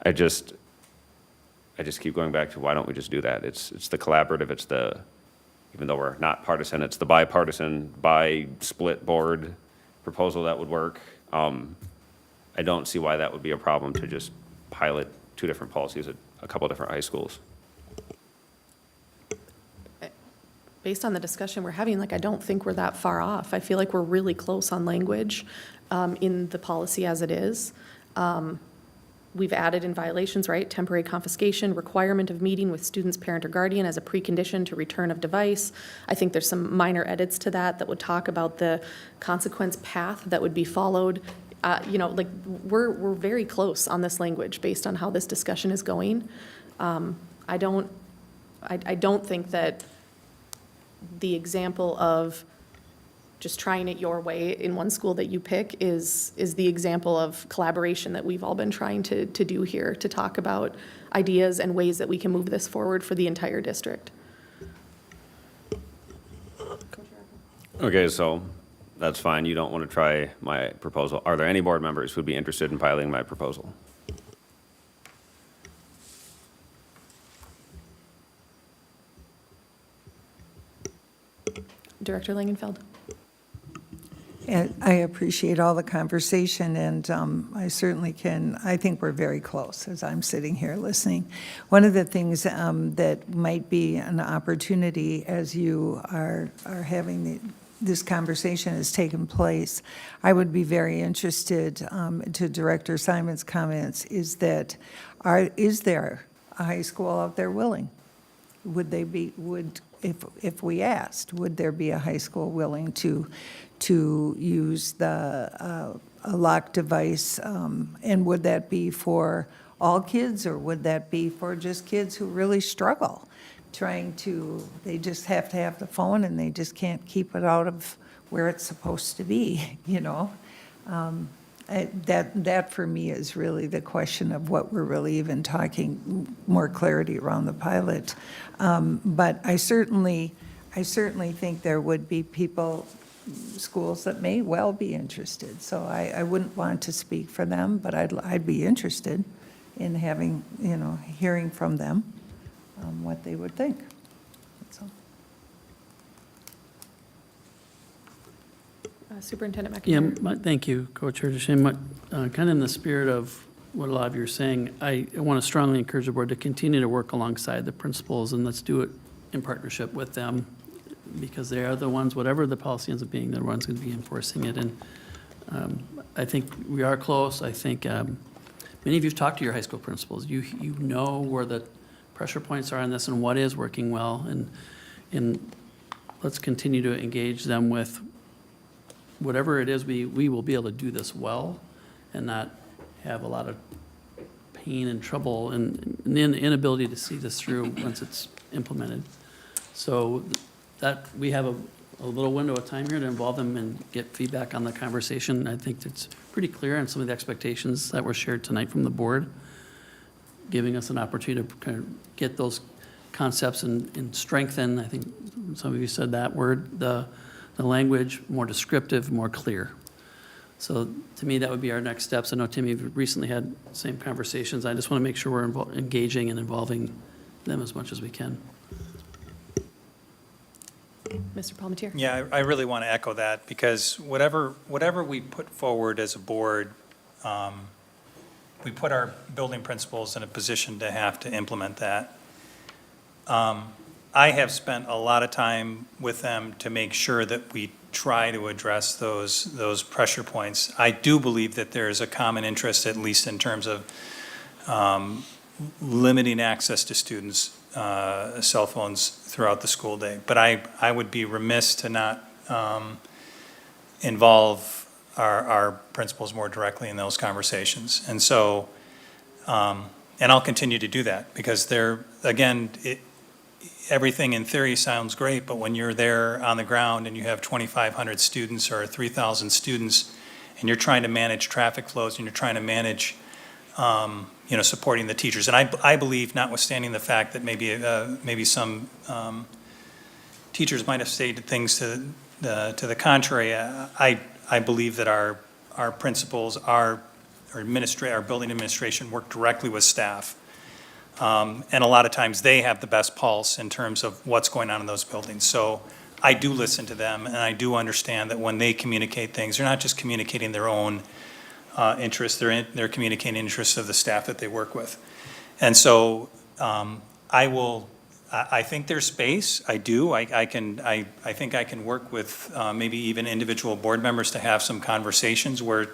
I just keep going back to, why don't we just do that? It's the collaborative, even though we're not partisan, it's the bipartisan, split board proposal that would work. I don't see why that would be a problem to just pilot 2 different policies at a couple different high schools. Based on the discussion we're having, I don't think we're that far off. I feel like we're really close on language in the policy as it is. We've added in violations, right? Temporary confiscation, requirement of meeting with student's parent or guardian as a precondition to return of device. I think there's some minor edits to that would talk about the consequence path that would be followed. We're very close on this language based on how this discussion is going. I don't think that the example of just trying it your way in one school that you pick is the example of collaboration that we've all been trying to do here, to talk about ideas and ways that we can move this forward for the entire district. Okay, so that's fine. You don't want to try my proposal. Are there any board members who would be interested in piloting my proposal? Director Langenfeld? And I appreciate all the conversation, and I certainly can, I think we're very close as I'm sitting here listening. One of the things that might be an opportunity as you are having this conversation has taken place, I would be very interested to Director Simon's comments, is that, is there a high school out there willing? Would they be, if we asked, would there be a high school willing to use the a lock device? And would that be for all kids, or would that be for just kids who really struggle they just have to have the phone and they just can't keep it out of where it's supposed to be, you know? That for me is really the question of what we're really even talking, more clarity around the pilot. But I certainly think there would be schools that may well be interested. So I wouldn't want to speak for them, but I'd be interested in having, hearing from them what they would think. That's all. Superintendent Yeah, McIntyre? thank you, Coach Herdisham. Kind of in the spirit of what a lot of you are saying, I want to strongly encourage the board to continue to work alongside the principals, and let's do it in partnership with them, because they are the ones, whatever the policy ends up being, they're the ones going to be enforcing it. And I think we are close. I think many of you have talked to your high school principals. You know where the pressure points are on this and what is working well, and let's continue to engage them with whatever it is, we will be able to do this well and not have a lot of pain and trouble and an inability to see this through once it's implemented. So that we have a little window of time here to involve them and get feedback on the conversation. I think it's pretty clear on some of the expectations that were shared tonight from the board, giving us an opportunity to kind of get those concepts and strengthen, I think some of you said that word, the language more descriptive, more clear. So to me, that would be our next steps. I know, Tim, you've recently had the same conversations. I just want to make sure we're engaging and involving them as much as we can. Mr. Palmetier? Yeah, I really want to echo that, because whatever we put forward as a board, we put our building principals in a position to have to implement that. I have spent a lot of time with them to make sure that we try to address those pressure points. I do believe that there is a common interest, at least in terms of limiting access to students' cell phones throughout the school day. But I would be remiss to not involve our principals more directly in those conversations. And so, and I'll continue to do that, because everything in theory sounds great, but when you're there on the ground and you have 2,500 students or 3,000 students, and you're trying to manage traffic flows and you're trying to manage, supporting the teachers. And I believe, notwithstanding the fact that maybe some teachers might have stated things to the contrary, I believe that our principals, our building administration work directly with staff. And a lot of times they have the best pulse in terms of what's going on in those buildings. So I do listen to them, and I do understand that when they communicate things, they're not just communicating their own interests, they're communicating interests of the staff that they work with. And so I think there's space. I do. I think I can work with maybe even individual board members to have some conversations where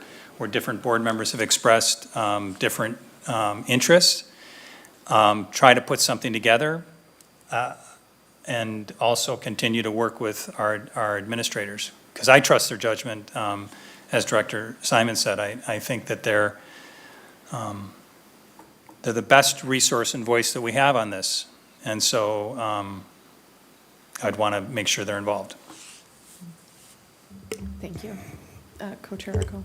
different board members have expressed different interests. Try to put something together, and also continue to work with our administrators, because I trust their judgment. As Director Simon said, I think that they're the best resource and voice that we have on this, and so I'd want to make sure they're involved. Thank you. Co-Chair Arco.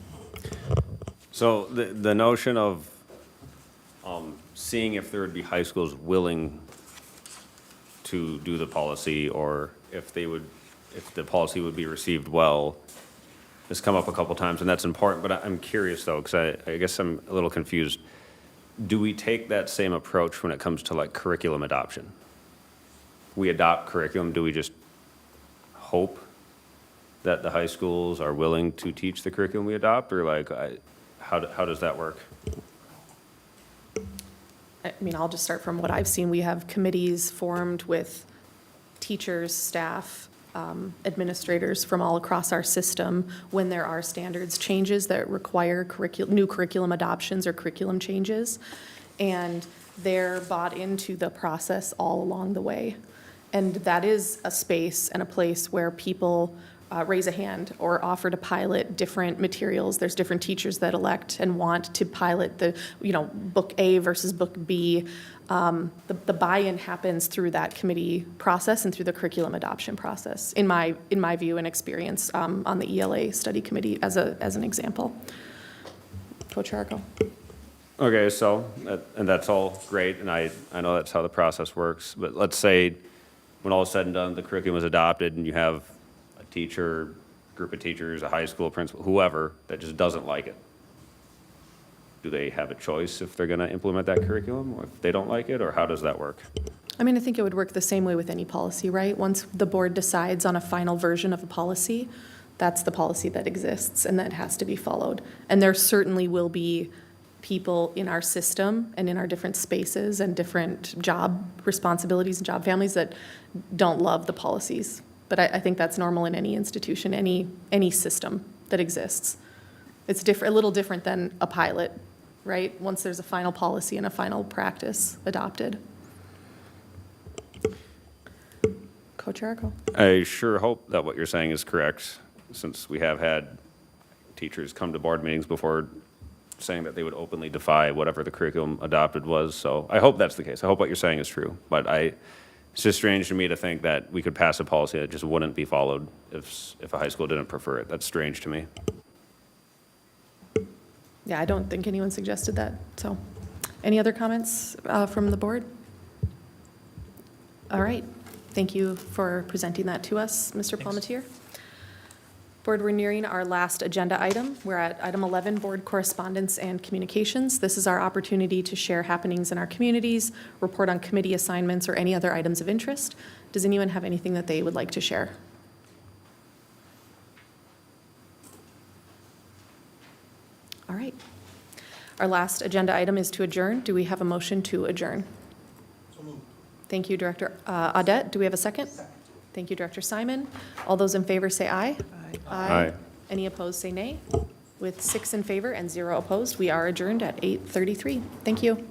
So the notion of seeing if there would be high schools willing to do the policy, or if the policy would be received well, has come up a couple times, and that's important, but I'm curious though, because I guess I'm a little confused. Do we take that same approach when it comes to like curriculum adoption? We adopt curriculum, do we just hope that the high schools are willing to teach the curriculum we adopt, or like, how does that work? I mean, I'll just start from what I've seen. We have committees formed with teachers, staff, administrators from all across our system when there are standards changes that require new curriculum adoptions or curriculum changes. And they're bought into the process all along the way. And that is a space and a place where people raise a hand or offer to pilot different materials. There's different teachers that elect and want to pilot the, book A versus book B. The buy-in happens through that committee process and through the curriculum adoption process, in my view and experience on the ELA study committee as an example. Coach Arco. Okay, so, and that's all great, and I know that's how the process works, but let's say when all is said and done, the curriculum is adopted and you have a teacher, group of teachers, a high school principal, whoever, that just doesn't like it. Do they have a choice if they're gonna implement that curriculum, or if they don't like it, or how does that work? I mean, I think it would work the same way with any policy, right? Once the board decides on a final version of a policy, that's the policy that exists and that has to be followed. And there certainly will be people in our system and in our different spaces and different job responsibilities and job families that don't love the policies. But I think that's normal in any institution, any system that exists. It's a little different than a pilot, right? Once there's a final policy and a final practice adopted. Coach Arco. I sure hope that what you're saying is correct, since we have had teachers come to board meetings before saying that they would openly defy whatever the curriculum adopted was. So I hope that's the case. I hope what you're saying is true. But it's just strange to me to think that we could pass a policy that just wouldn't be followed if a high school didn't prefer it. That's strange to me. Yeah, I don't think anyone suggested that. So any other comments from the board? All right. Thank you for presenting that to us, Mr. Palmatier. Board, we're nearing our last agenda item. We're at item 11, board correspondence and communications. This is our opportunity to share happenings in our communities, report on committee assignments, or any other items of interest. Does anyone have anything that they would like to share? All right. Our last agenda item is to adjourn. Do we have a motion to adjourn? So moved. Thank you, Director Audette. Do we have a second? Second. Thank you, Director Simon. All those in favor say aye. Aye. Any opposed say nay. With 6 in favor and 0 opposed, we are adjourned at 8:33. Thank you.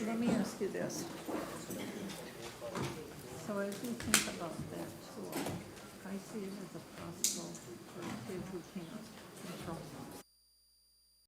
So let me ask you this. So as you think about that tool, I see it as a possible for kids who can't control